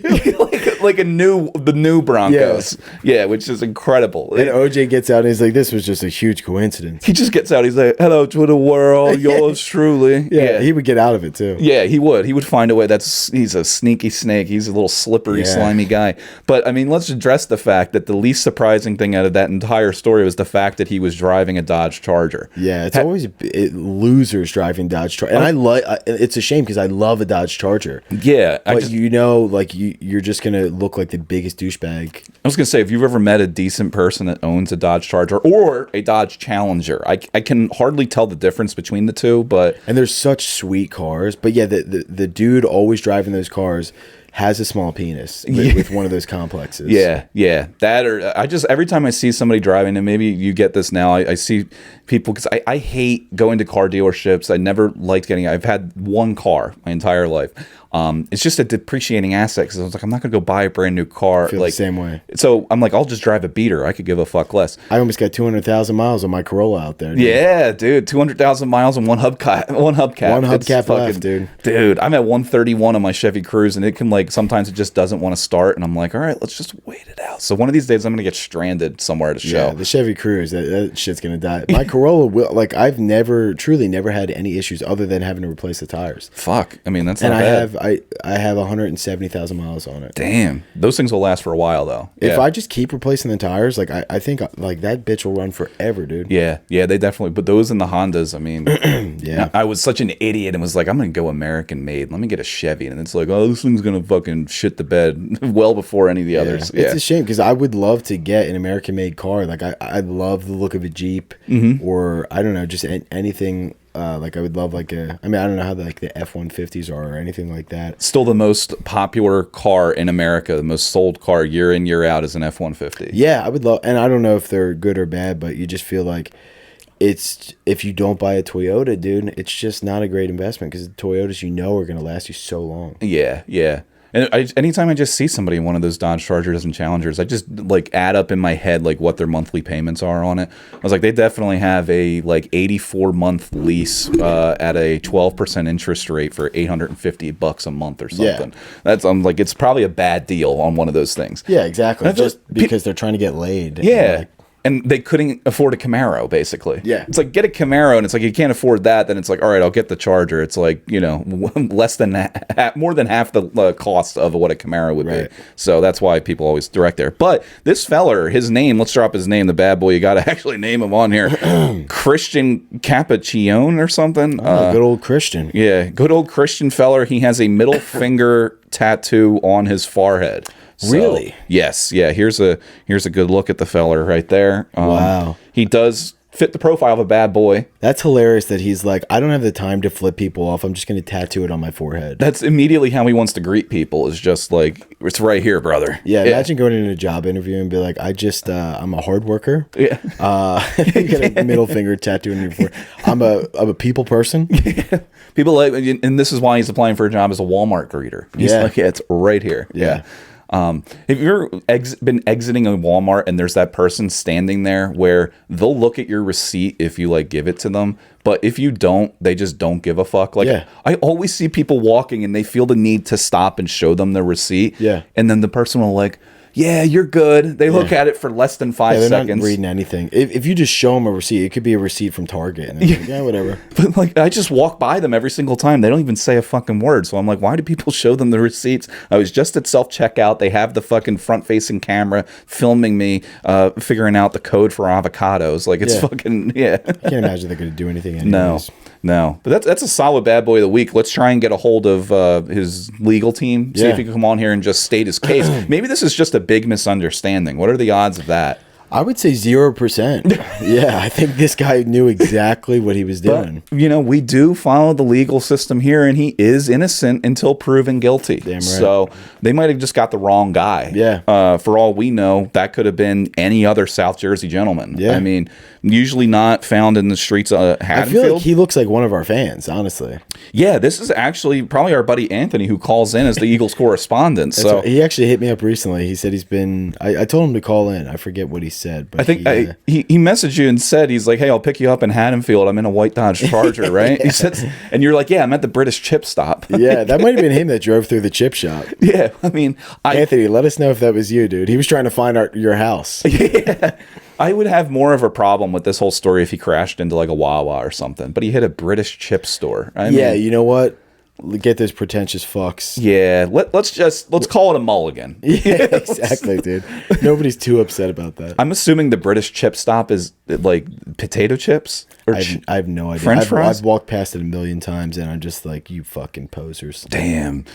like the new Broncos. Yeah, which is incredible. And OJ gets out and he's like, this was just a huge coincidence. He just gets out. He's like, hello to the world, yours truly. Yeah, he would get out of it too. Yeah, he would. He would find a way. He's a sneaky snake. He's a little slippery, slimy guy. But I mean, let's address the fact that the least surprising thing out of that entire story was the fact that he was driving a Dodge Charger. Yeah, it's always losers driving Dodge Charger. And it's a shame because I love a Dodge Charger. Yeah. But like you're just going to look like the biggest douchebag. I was gonna say, if you've ever met a decent person that owns a Dodge Charger or a Dodge Challenger, I can hardly tell the difference between the two. But And they're such sweet cars. But yeah, the dude always driving those cars has a small penis with one of those complexes. Yeah. That, or I just, every time I see somebody driving, and maybe you get this now, I see people, because I hate going to car dealerships. I never liked I've had one car my entire life. It's just a depreciating asset, because I was like, I'm not going to go buy a brand new car. I feel the same way. So I'm like, I'll just drive a beater. I could give a fuck less. I almost got 200,000 miles on my Corolla out there. Dude. Yeah, dude, 200,000 miles and one hubcap. One hubcap left, dude. Dude, I'm at 131 on my Chevy Cruze, and it can, like, sometimes it just doesn't want to start, and I'm like, all right, let's just wait it out. So one of these days I'm going to get stranded somewhere at a show. Yeah, the Chevy Cruze, that shit's going to die. My Corolla will, like, I've truly never had any issues other than having to replace the tires. Fuck. I mean, that's not bad. I have 170,000 miles on it. Damn. Those things will last for a while, though. If I just keep replacing the tires, like, I think, like, that bitch will run forever, dude. Yeah, they definitely, but those in the Hondas, I mean, yeah. I was such an idiot and was like, I'm going to go American made. Let me get a Chevy. And it's like, oh, this thing's going to fucking shit the bed well before any of the others. Yeah. It's a shame, because I would love to get an American made car. Like, I love the look of a Jeep, or I don't know, just anything. Like, I would love, like, I don't know how the F-150s are or anything like that. Still the most popular car in America, the most sold car year in, year out is an F-150. Yeah, I would love, and I don't know if they're good or bad, but you just feel like if you don't buy a Toyota, dude, it's just not a great investment, because the Toyotas, are going to last you so long. Yeah. And anytime I just see somebody in one of those Dodge Chargers and Challengers, I just, like, add up in my head, like, what their monthly payments are on it. I was like, they definitely have a, like, 84-month lease at a 12% interest rate for $850 a month or something. Yeah. I'm like, it's probably a bad deal on one of those things. Yeah, exactly. Just because they're trying to get laid. Yeah. And they couldn't afford a Camaro, basically. Yeah. It's like, get a Camaro, and it's like, you can't afford that. Then it's like, all right, I'll get the Charger. It's like, less than more than half the cost of what a Camaro would be. So that's why people always direct there. But this feller, his name, let's drop his name, the bad boy. You got to actually name him on here. Christian Cappuccione or something. Good old Christian. Yeah, good old Christian feller. He has a middle finger tattoo on his forehead. So, really? Yes. Yeah. Here's a good look at the feller right there. Wow. He does fit the profile of a bad boy. That's hilarious that he's like, I don't have the time to flip people off. I'm just going to tattoo it on my forehead. That's immediately how he wants to greet people, is just like, it's right here, brother. Yeah. Imagine going into a job interview and be like, I'm a hard worker. Yeah. You get a middle finger tattoo on your forehead. I'm a people person. People like, and this is why he's applying for a job as a Walmart greeter. He's like, it's right here. Yeah. Have you ever been exiting a Walmart and there's that person standing there where they'll look at your receipt if you, like, give it to them, but if you don't, they just don't give a fuck? Like, I always see people walking and they feel the need to stop and show them their receipt. Yeah. And then the person will, like, yeah, you're good. They look at it for less than 5 they're seconds. Not reading anything. If you just show them a receipt, it could be a receipt from Target. And like, yeah, whatever. But, like, I just walk by them every single time. They don't even say a fucking word. So I'm like, why do people show them the receipts? I was just at self-checkout. They have the fucking front-facing camera filming me figuring out the code for avocados. Like, it's fucking, I can't imagine they're going to do anything anyways. No, but that's a solid bad boy of the week. Let's try and get a hold of his legal team. See if he can come on here and just state his case. Maybe this is just a big misunderstanding. What are the odds of that? I would say 0%. Yeah, I think this guy knew exactly what he was doing. But, we do follow the legal system here, and he is innocent until proven guilty. Damn right. So they might have just got the wrong guy. Yeah. For all we know, that could have been any other South Jersey gentleman. Yeah. I mean, usually not found in the streets of Haddonfield. I feel like he looks like one of our fans, honestly. Yeah, this is actually probably our buddy Anthony, who calls in as the Eagles correspondent. So he actually hit me up recently. He said he's been. I told him to call in. I forget what he said, but I think he messaged you and said, he's like, hey, I'll pick you up in Haddonfield. I'm in a white Dodge Charger, right? He said, and you're like, yeah, I'm at the British chip stop. Yeah, that might have been him that drove through the chip shop. Yeah, I mean, Anthony, let us know if that was you, dude. He was trying to find your house. Yeah. I would have more of a problem with this whole story if he crashed into, like, a Wawa or something, but he hit a British chip store. I mean, you know what? Get those pretentious fucks. Yeah, let's call it a mulligan. Yeah, exactly, dude. Nobody's too upset about that. I'm assuming the British chip stop is like potato chips. Or I have no idea. French fries. I've walked past it a million times, and I'm just like, you fucking posers. Damn.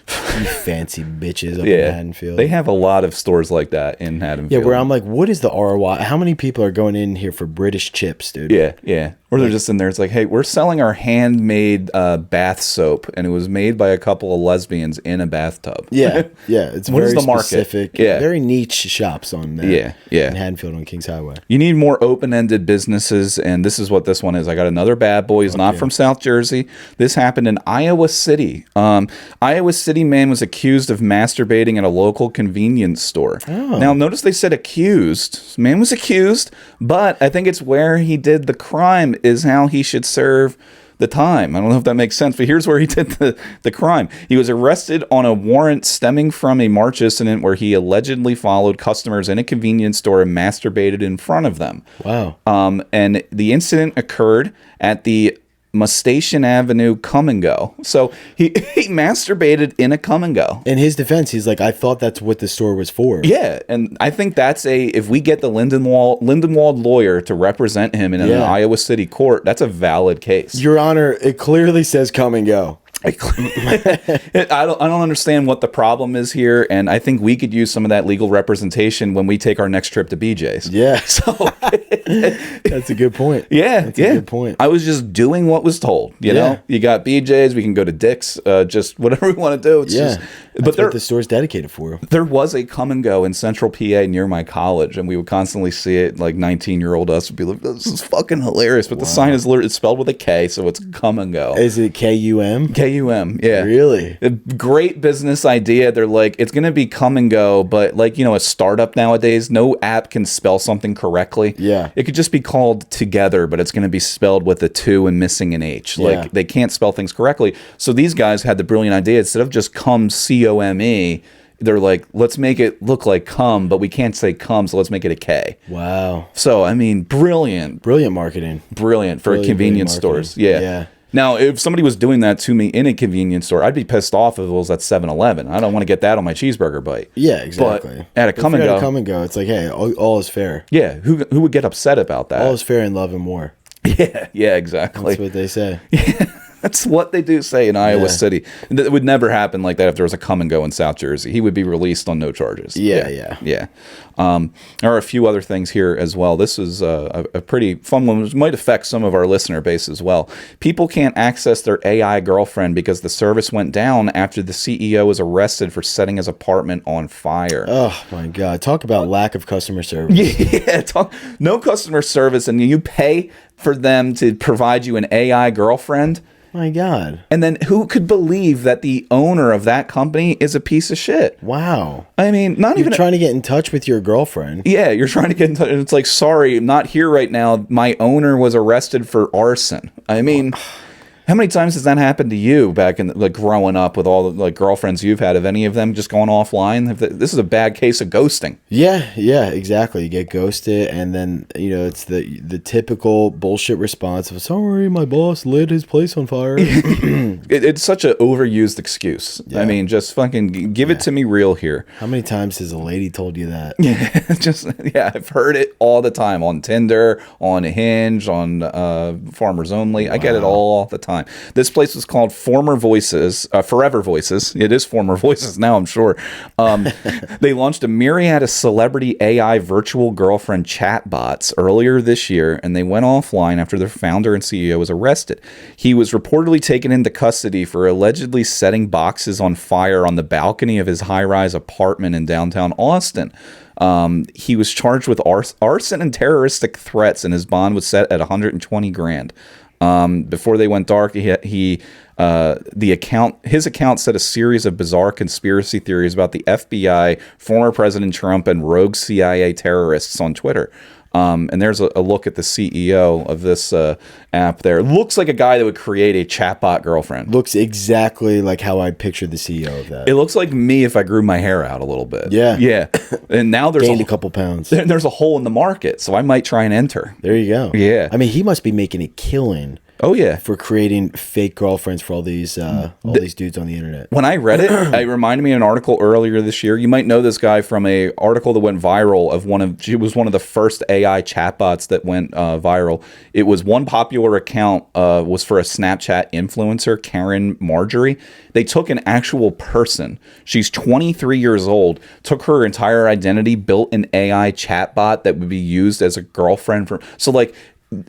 You fancy bitches up in Haddonfield. They have a lot of stores like that in Haddonfield. Yeah, where I'm like, what is the ROI? How many people are going in here for British chips, dude? Yeah. Or they're just in there. It's like, hey, we're selling our handmade bath soap, and it was made by a couple of lesbians in a bathtub. Yeah. It's What very is the market? specific. Yeah. Very niche shops on there. Yeah. In Haddonfield on Kings Highway. You need more open-ended businesses, and this is what this one is. I got another bad boy. He's not from South Jersey. This happened in Iowa City. Iowa City man was accused of masturbating at a local convenience store. Now, notice they said accused. Man was accused, but I think it's where he did the crime is how he should serve the time. I don't know if that makes sense, but here's where he did the crime. He was arrested on a warrant stemming from a March incident where he allegedly followed customers in a convenience store and masturbated in front of them. Wow. And the incident occurred at the Mustation Avenue Come and Go. So he masturbated in a Come and Go. In his defense, he's like, I thought that's what the store was for. Yeah, and I think that's if we get the Lindenwald lawyer to represent him in an Iowa City court, that's a valid case. Your Honor, it clearly says come and go. I don't understand what the problem is here, and I think we could use some of that legal representation when we take our next trip to BJ's. Yeah. So that's a good point. That's a good point. I was just doing what was told. You know, you got BJ's, we can go to Dick's, just whatever we want to do. It's just, but what the store's dedicated for. There was a Come and Go in Central PA near my college, and we would constantly see it. Like 19-year-old us would be like, "This is fucking hilarious!" But the sign is literally spelled with a K, so it's Come and Go. Is it KUM? KUM, yeah. Really? A great business idea. They're like, it's going to be Come and Go, but like, you know, a startup nowadays, no app can spell something correctly. Yeah. It could just be called Together, but it's going to be spelled with a 2 and missing an H. Like, they can't spell things correctly. So these guys had the brilliant idea, instead of just come, C-O-M-E, they're like, let's make it look like come, but we can't say come, so let's make it a K. Wow. So, I mean, brilliant. Brilliant marketing. Brilliant for convenience stores. Yeah. Now, if somebody was doing that to me in a convenience store, I'd be pissed off if it was at 7-Eleven. I don't want to get that on my cheeseburger bite. Yeah, exactly. But at a Come and Go, Come and Go, it's like, hey, all is fair. Yeah, who would get upset about that? All is fair in love and war. Yeah, exactly. That's what they say. That's what they do say in Iowa City. It would never happen like that if there was a Come and Go in South Jersey. He would be released on no charges. Yeah. There are a few other things here as well. This is a pretty fun one, which might affect some of our listener base as well. People can't access their AI girlfriend because the service went down after the CEO was arrested for setting his apartment on fire. Oh, my God. Talk about lack of customer service. No customer service, and you pay for them to provide you an AI girlfriend. My God. And then who could believe that the owner of that company is a piece of shit? Wow. I mean, You're trying to get in touch with your girlfriend. Yeah, you're trying to get in touch. And it's like, sorry, I'm not here right now. My owner was arrested for arson. I mean, how many times has that happened to you back in like growing up with all the like girlfriends you've had? Have any of them just gone offline? This is a bad case of ghosting. Yeah, exactly. You get ghosted, and then it's the typical bullshit response of, "Sorry, my boss lit his place on fire." It's such an overused excuse. I mean, just fucking give it to me real here. How many times has a lady told you that? I've heard it all the time on Tinder, on Hinge, on Farmers Only. Wow. I get it all the time. This place was called Forever Voices. It is Former Voices now, I'm sure. They launched a myriad of celebrity AI virtual girlfriend chatbots earlier this year, and they went offline after their founder and CEO was arrested. He was reportedly taken into custody for allegedly setting boxes on fire on the balcony of his high-rise apartment in downtown Austin. He was charged with arson and terroristic threats, and his bond was set at $120,000. Before they went dark, his account said a series of bizarre conspiracy theories about the FBI, former President Trump, and rogue CIA terrorists on Twitter. And there's a look at the CEO of this app there. Looks like a guy that would create a chatbot girlfriend. Looks exactly like how I pictured the CEO of that. It looks like me if I grew my hair out a little bit. Yeah. And now there's gained a couple pounds. There's a hole in the market, so I might try and enter. There you go. Yeah. I mean, he must be making a killing Oh yeah. for creating fake girlfriends for all these dudes on the internet. When I read it, it reminded me of an article earlier this year. You might know this guy from a article that went viral she was one of the first AI chatbots that went viral. It was one popular account was for a Snapchat influencer, Karen Marjorie. They took an actual person. She's 23 years old, took her entire identity, built an AI chatbot that would be used as a girlfriend so like,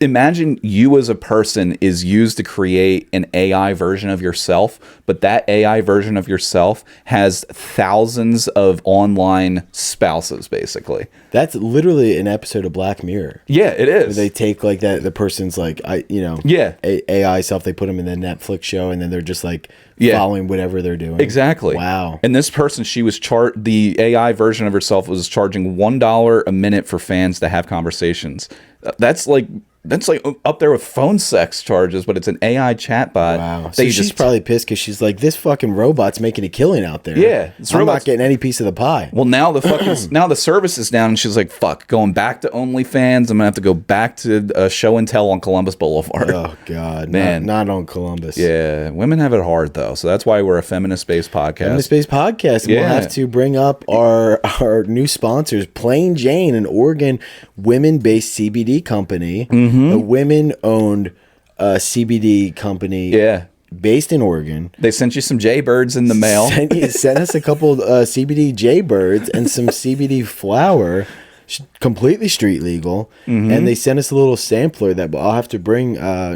imagine you as a person is used to create an AI version of yourself, but that AI version of yourself has thousands of online spouses, basically. That's literally an episode of Black Mirror. Yeah, it is. Where they take like that, the person's like, AI self, they put them in the Netflix show, and then they're just like following whatever they're doing. Exactly. Wow. And this person, the AI version of herself was charging $1 a minute for fans to have conversations. That's like up there with phone sex charges, but it's an AI chatbot. Wow. So she's probably pissed because she's like, this fucking robot's making a killing out there. Yeah. I'm not getting any piece of the pie. Well, now the service is down, and she's like, fuck, going back to OnlyFans. I'm going to have to go back to show and tell on Columbus Boulevard. Oh, God. Man. Not on Columbus. Yeah. Women have it hard, though. So that's why we're a feminist-based podcast. Feminist-based podcast. And we'll have to bring up our new sponsors, Plain Jane, an Oregon women-based CBD company. A women-owned CBD company. Yeah. Based in Oregon. They sent you some Jaybirds in the mail. Sent us a couple CBD Jaybirds and some CBD flower, completely street legal. And they sent us a little sampler that I'll have to bring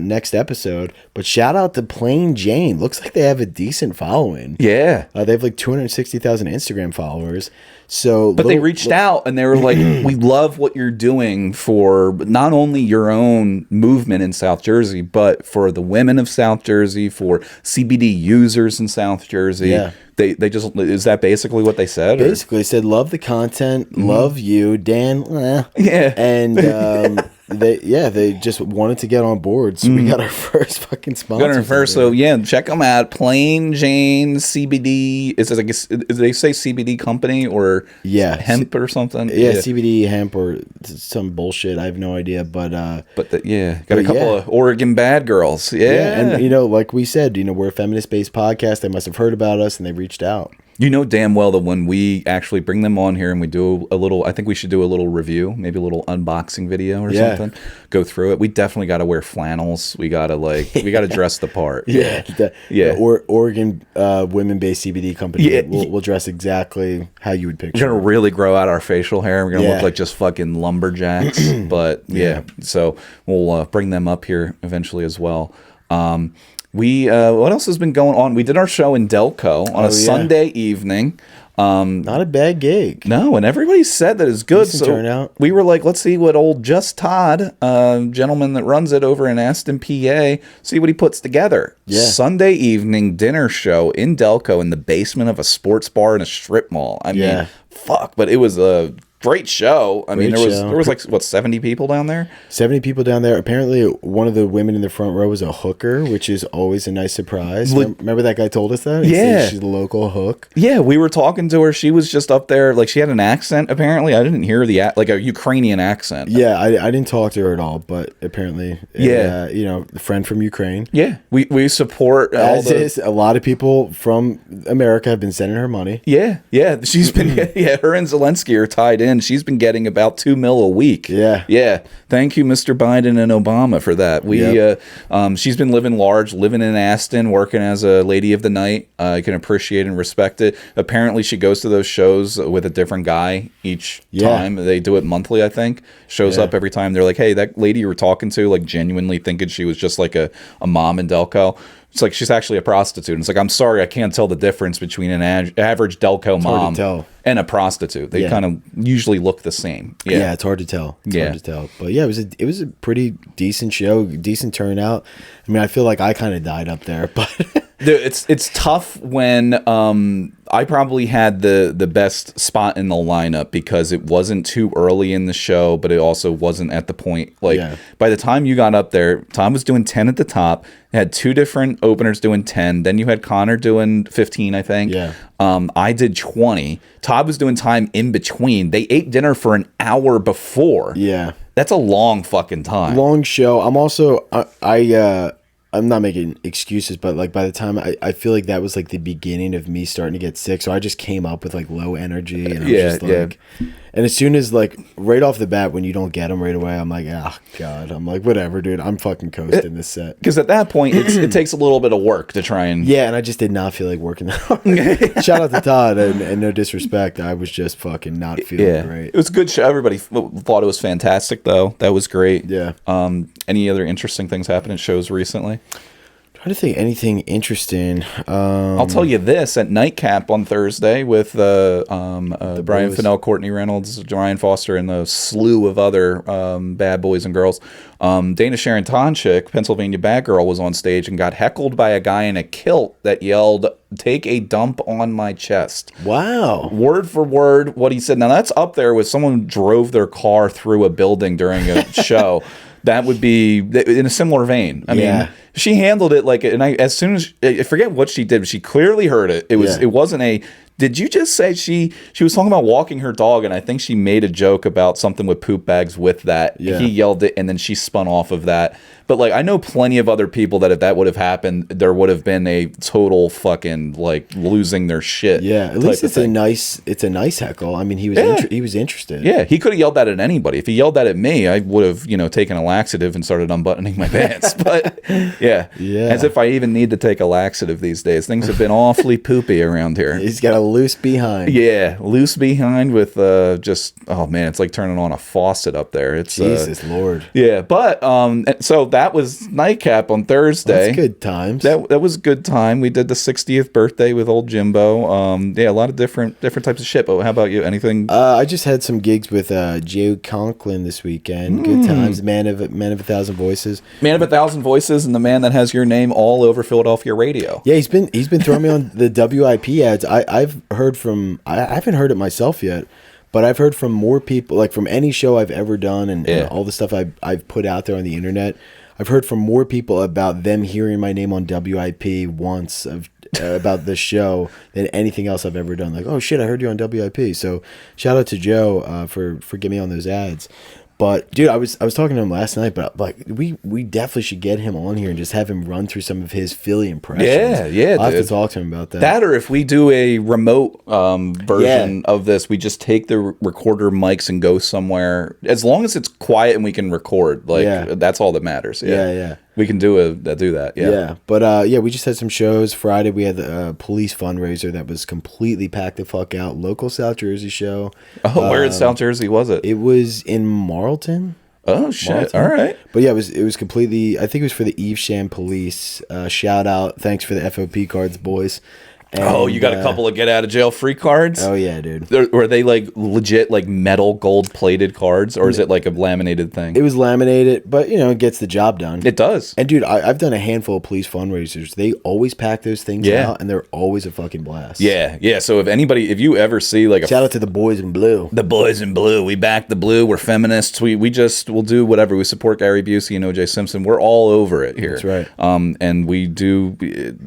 next episode. But shout out to Plain Jane. Looks like they have a decent following. Yeah. They have like 260,000 Instagram followers. But they reached out and they were like, we love what you're doing for not only your own movement in South Jersey, but for the women of South Jersey, for CBD users in South Jersey. Yeah. They just, is that basically what they said? Basically, they said, love the content, love you, Dan. Yeah. And they just wanted to get on board. So we got our first fucking sponsor. So yeah, check them out. Plain Jane CBD. Is it like they say CBD company or hemp or something? Yeah, CBD hemp or some bullshit. I have no idea, but got a couple of Oregon bad girls. Yeah, and like we said, we're a feminist-based podcast. They must have heard about us and they reached out. You know damn well that when we actually bring them on here and we do a little, I think we should do a little review, maybe a little unboxing video or something. Go through it. We definitely got to wear flannels. We got to dress the part. Oregon women-based CBD company. Yeah. We'll dress exactly how you would picture. We're going to really grow out our facial hair. We're going to look like just fucking lumberjacks. But so we'll bring them up here eventually as well. What else has been going on? We did our show in Delco on a Sunday evening. Not a bad gig. No, and everybody said that it's good. Decent turnout. We were like, let's see what old Just Todd, gentleman that runs it over in Aston, PA, see what he puts together. Yeah. Sunday evening dinner show in Delco in the basement of a sports bar in a strip mall. I mean, fuck, but it was a great show. I mean, there was like, 70 people down there? 70 people down there. Apparently, one of the women in the front row was a hooker, which is always a nice surprise. Remember that guy told us that? He said she's a local hook. Yeah, we were talking to her. She was just up there. Like, she had an accent, apparently. I didn't hear like a Ukrainian accent. Yeah, I didn't talk to her at all, but apparently, a friend from Ukraine. Yeah, we support a lot of people from America have been sending her money. Yeah, she's been, her and Zelensky are tied in. She's been getting about $2 million a week. Yeah. Thank you, Mr. Biden and Obama, for that. She's been living large, living in Aston, working as a lady of the night. I can appreciate and respect it. Apparently, she goes to those shows with a different guy each time. They do it monthly, I think. Shows up every time. They're like, hey, that lady you were talking to, like genuinely thinking she was just like a mom in Delco. It's like she's actually a prostitute. And it's like, I'm sorry, I can't tell the difference between an average Delco mom and a prostitute. They kind of usually look the same. Yeah, it's hard to tell. But yeah, it was a pretty decent show, decent turnout. I mean, I feel like I kind of died up there, but it's tough when I probably had the best spot in the lineup because it wasn't too early in the show, but it also wasn't at the point. By the time you got up there, Tom was doing 10 at the top. It had two different openers doing 10. Then you had Connor doing 15, I think. Yeah. I did 20. Todd was doing time in between. They ate dinner for an hour before. Yeah. That's a long fucking time. Long show. I'm also I'm not making excuses, but like by the time I feel like that was like the beginning of me starting to get sick. So I just came up with like low energy, and I was just like, and as soon as like right off the bat, when you don't get them right away, I'm like, oh God, I'm like, whatever, dude, I'm fucking coasting this set. Because at that point, it takes a little bit of work to try and and I just did not feel like working that hard. Shout out to Todd, and no disrespect, I was just fucking not feeling great. It was a good show. Everybody thought it was fantastic, though. That was great. Yeah. Any other interesting things happen at shows recently? Trying to think anything interesting. I'll tell you this: at Nightcap on Thursday with Brian Fennell, Courtney Reynolds, Ryan Foster, and a slew of other bad boys and girls. Dana Sharon Tonchik, Pennsylvania Bad Girl, was on stage and got heckled by a guy in a kilt that yelled, "Take a dump on my chest." Wow. Word for word what he said. Now that's up there with someone who drove their car through a building during a show. That would be in a similar vein. I mean, she handled it like, and as soon as I forget what she did, but she clearly heard it. It wasn't a. Did you just say she was talking about walking her dog, and I think she made a joke about something with poop bags with that. Yeah. He yelled it, and then she spun off of that. But like, I know plenty of other people that if that would have happened, there would have been a total fucking like losing their shit. Yeah, at least it's a nice heckle. I mean, he was interested. Yeah, he could have yelled that at anybody. If he yelled that at me, I would have taken a laxative and started unbuttoning my pants. But yeah, as if I even need to take a laxative these days. Things have been awfully poopy around here. He's got a loose behind. Yeah, loose behind with just oh man, it's like turning on a faucet up there. It's Jesus Lord. Yeah, but so that was Nightcap on Thursday. That's good times. That was a good time. We did the 60th birthday with old Jimbo. A lot of different types of shit. But how about you? Anything? I just had some gigs with Joe Conklin this weekend. Good times. Man of a Thousand Voices. Man of a Thousand Voices, and the man that has your name all over Philadelphia radio. Yeah, he's been throwing me on the WIP ads. I've heard from. I haven't heard it myself yet. But I've heard from more people, like from any show I've ever done and all the stuff I've put out there on the internet. I've heard from more people about them hearing my name on WIP once about this show than anything else I've ever done. Like, oh shit, I heard you on WIP. So shout out to Joe for getting me on those ads. But dude, I was talking to him last night, but like we definitely should get him on here and just have him run through some of his Philly impressions. Yeah, I'll have to talk to him about that. That, or if we do a remote version of this, we just take the recorder mics and go somewhere. As long as it's quiet and we can record, that's all that matters. Yeah. We can do that. Yeah. But we just had some shows. Friday we had the police fundraiser that was completely packed the fuck out. Local South Jersey show. Oh, where in South Jersey was it? It was in Marlton. Oh shit! All right. But yeah, it was completely. I think it was for the Evesham Police. Shout out! Thanks for the FOP cards, boys. And, you got a couple of get out of jail free cards? Oh yeah, dude. Were they like legit like metal gold plated cards, or is it like a laminated thing? It was laminated, but it gets the job done. It does. And dude, I've done a handful of police fundraisers. They always pack those things out, and they're always a fucking blast. Yeah. So if you ever see like shout out to the boys in blue. The boys in blue. We back the blue. We're feminists. We'll do whatever. We support Gary Busey and OJ Simpson. We're all over it here. That's right. And we do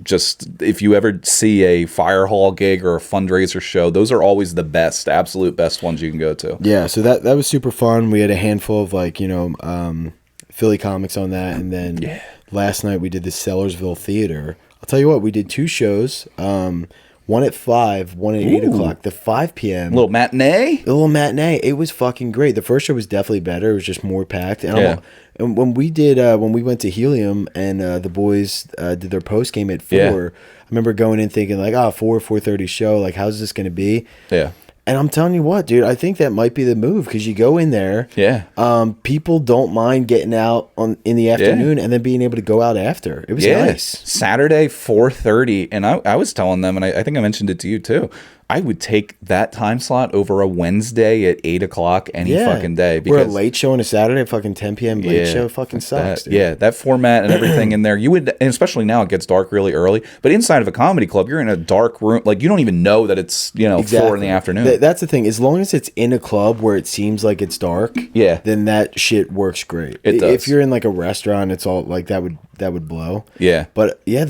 just if you ever see a fire hall gig or a fundraiser show, those are always the best, absolute best ones you can go to. Yeah, so that was super fun. We had a handful of Philly comics on that, and then last night we did the Sellersville Theater. I'll tell you what, we did two shows. One at 5, one at 8 o'clock. The 5 p.m. Little matinee? A little matinee. It was fucking great. The first show was definitely better. It was just more packed. And when we went to Helium and the boys did their post game at 4, I remember going in thinking like, 4:30 show. Like, how's this going to be? Yeah. And I'm telling you what, dude, I think that might be the move because you go in there. Yeah. People don't mind getting out in the afternoon and then being able to go out after. It was nice. Saturday, 4:30. And I was telling them, and I think I mentioned it to you too, I would take that time slot over a Wednesday at 8 o'clock any fucking day. We're a late show on a Saturday, fucking 10 p.m. late show fucking sucks, dude. Yeah, that format and everything in there. You would, and especially now it gets dark really early, but inside of a comedy club, you're in a dark room. Like, you don't even know that it's, 4 in the afternoon. That's the thing. As long as it's in a club where it seems like it's dark, then that shit works great. It does. If you're in like a restaurant, it's all like that would that would blow. Yeah. But yeah,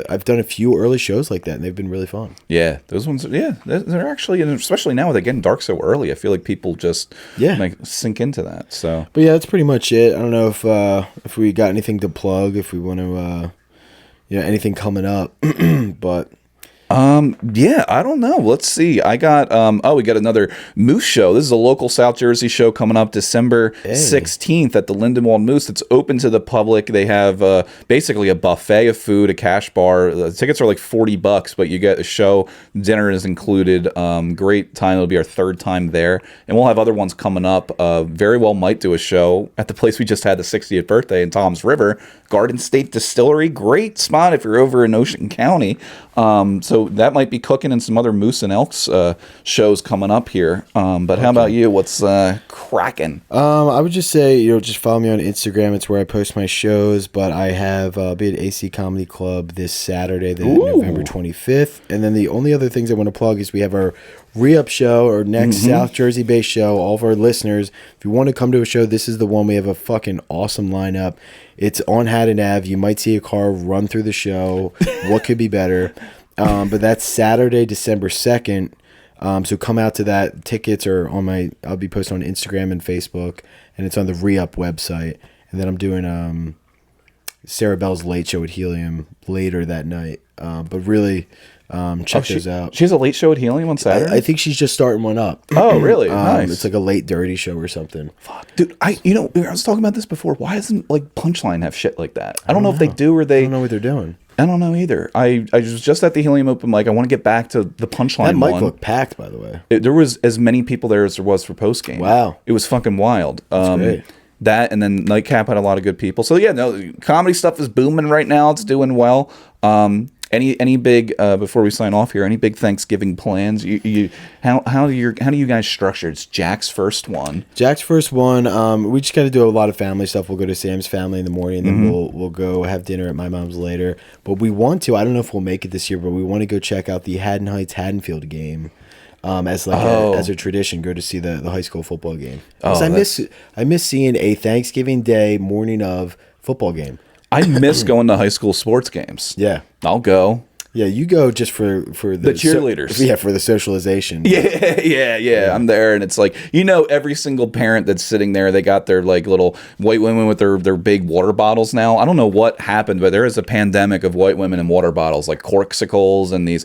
I've done a few early shows like that, and they've been really fun. Yeah, those ones. Yeah, they're actually, and especially now with it getting dark so early, I feel like people just like sink into that. So, but yeah, that's pretty much it. I don't know if we got anything to plug, if we want to, anything coming up, but. Yeah, I don't know. Let's see. I got we got another Moose show. This is a local South Jersey show coming up December 16th at the Lindenwold Moose. It's open to the public. They have basically a buffet of food, a cash bar. The tickets are like $40, but you get a show. Dinner is included. Great time. It'll be our third time there. And we'll have other ones coming up. Very well might do a show at the place we just had the 60th birthday in Tom's River, Garden State Distillery. Great spot if you're over in Ocean County. So that might be cooking, and some other Moose and Elks shows coming up here. But how about you? What's cracking? I would just say, just follow me on Instagram. It's where I post my shows. But I have be at AC Comedy Club this Saturday, November 25th. And then the only other things I want to plug is we have our re-up show, our next South Jersey-based show. All of our listeners, if you want to come to a show, this is the one. We have a fucking awesome lineup. It's on Haddon Ave. You might see a car run through the show. What could be better? But that's Saturday, December 2nd. So come out to that. Tickets are on I'll be posting on Instagram and Facebook, and it's on the re-up website. And then I'm doing Sarah Bell's Late Show at Helium later that night. But really, check those out. She has a late show at Helium on Saturday? I think she's just starting one up. Oh, really? Nice. It's like a late dirty show or something. Fuck. Dude, I was talking about this before. Why doesn't Punchline have shit like that? I don't know if they do or they... I don't know what they're doing. I don't know either. I was just at the Helium open mic. I want to get back to the Punchline That mic one. looked packed, by the way. There was as many people there as there was for post game. Wow. It was fucking wild. That's great. That, and then Nightcap had a lot of good people. So yeah, no, comedy stuff is booming right now. It's doing well. Any big before we sign off here? Any big Thanksgiving plans? How do you guys structure? It's Jack's first one. Jack's first one. We just got to do a lot of family stuff. We'll go to Sam's family in the morning, and then we'll go have dinner at my mom's later. But we want to. I don't know if we'll make it this year, but we want to go check out the Haddon Heights Haddonfield game. As a tradition, go to see the high school football game. I miss seeing a Thanksgiving Day morning of football game. I miss going to high school sports games. Yeah, I'll go. Yeah, you go just for the cheerleaders. For the socialization. Yeah. I'm there, and it's like, every single parent that's sitting there, they got their little white women with their big water bottles now. I don't know what happened, but there is a pandemic of white women and water bottles, like corksicles and they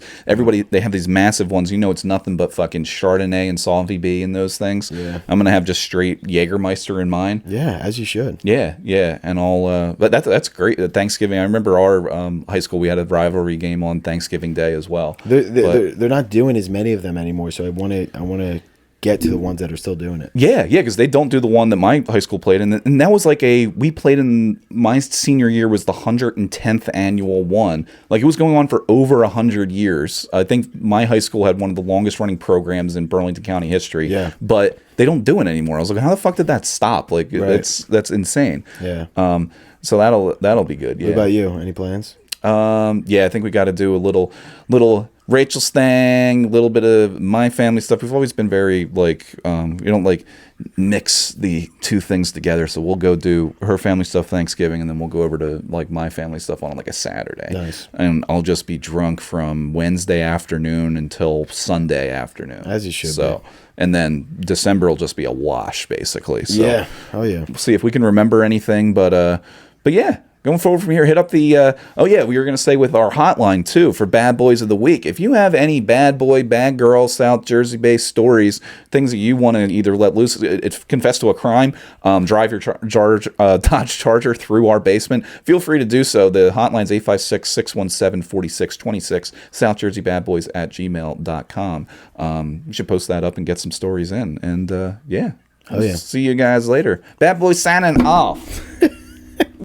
have these massive ones. It's nothing but fucking Chardonnay and Salvi B and those things. Yeah. I'm gonna have just straight Jägermeister in mine. Yeah, as you should. Yeah, and all. But that's great. Thanksgiving. I remember our high school. We had a rivalry game on Thanksgiving Day as well. They're not doing as many of them anymore, so I want to get to the ones that are still doing it. Yeah, because they don't do the one that my high school played in, and that was we played in my senior year was the 110th annual one. It was going on for over 100 years. I think my high school had one of the longest running programs in Burlington County history. Yeah, but they don't do it anymore. I was like, how the fuck did that stop? Right. That's insane. Yeah. So that'll be good. Yeah. What about you? Any plans? Yeah, I think we got to do a little Rachel's thing, a little bit of my family stuff. We've always been very we don't mix the two things together. So we'll go do her family stuff Thanksgiving, and then we'll go over to my family stuff on a Saturday. Nice. And I'll just be drunk from Wednesday afternoon until Sunday afternoon. As you should. So, and then December will just be a wash basically. So yeah. Oh yeah. We'll see if we can remember anything, but yeah. Going forward from here, hit up the, we were going to say with our hotline, too, for Bad Boys of the Week. If you have any bad boy, bad girl, South Jersey-based stories, things that you want to either let loose, confess to a crime, drive your Dodge Charger through our basement, feel free to do so. The hotline's 856-617-4626, southjerseybadboys@gmail.com. You should post that up and get some stories in. And, Oh, yeah. See you guys later. Bad Boy signing off.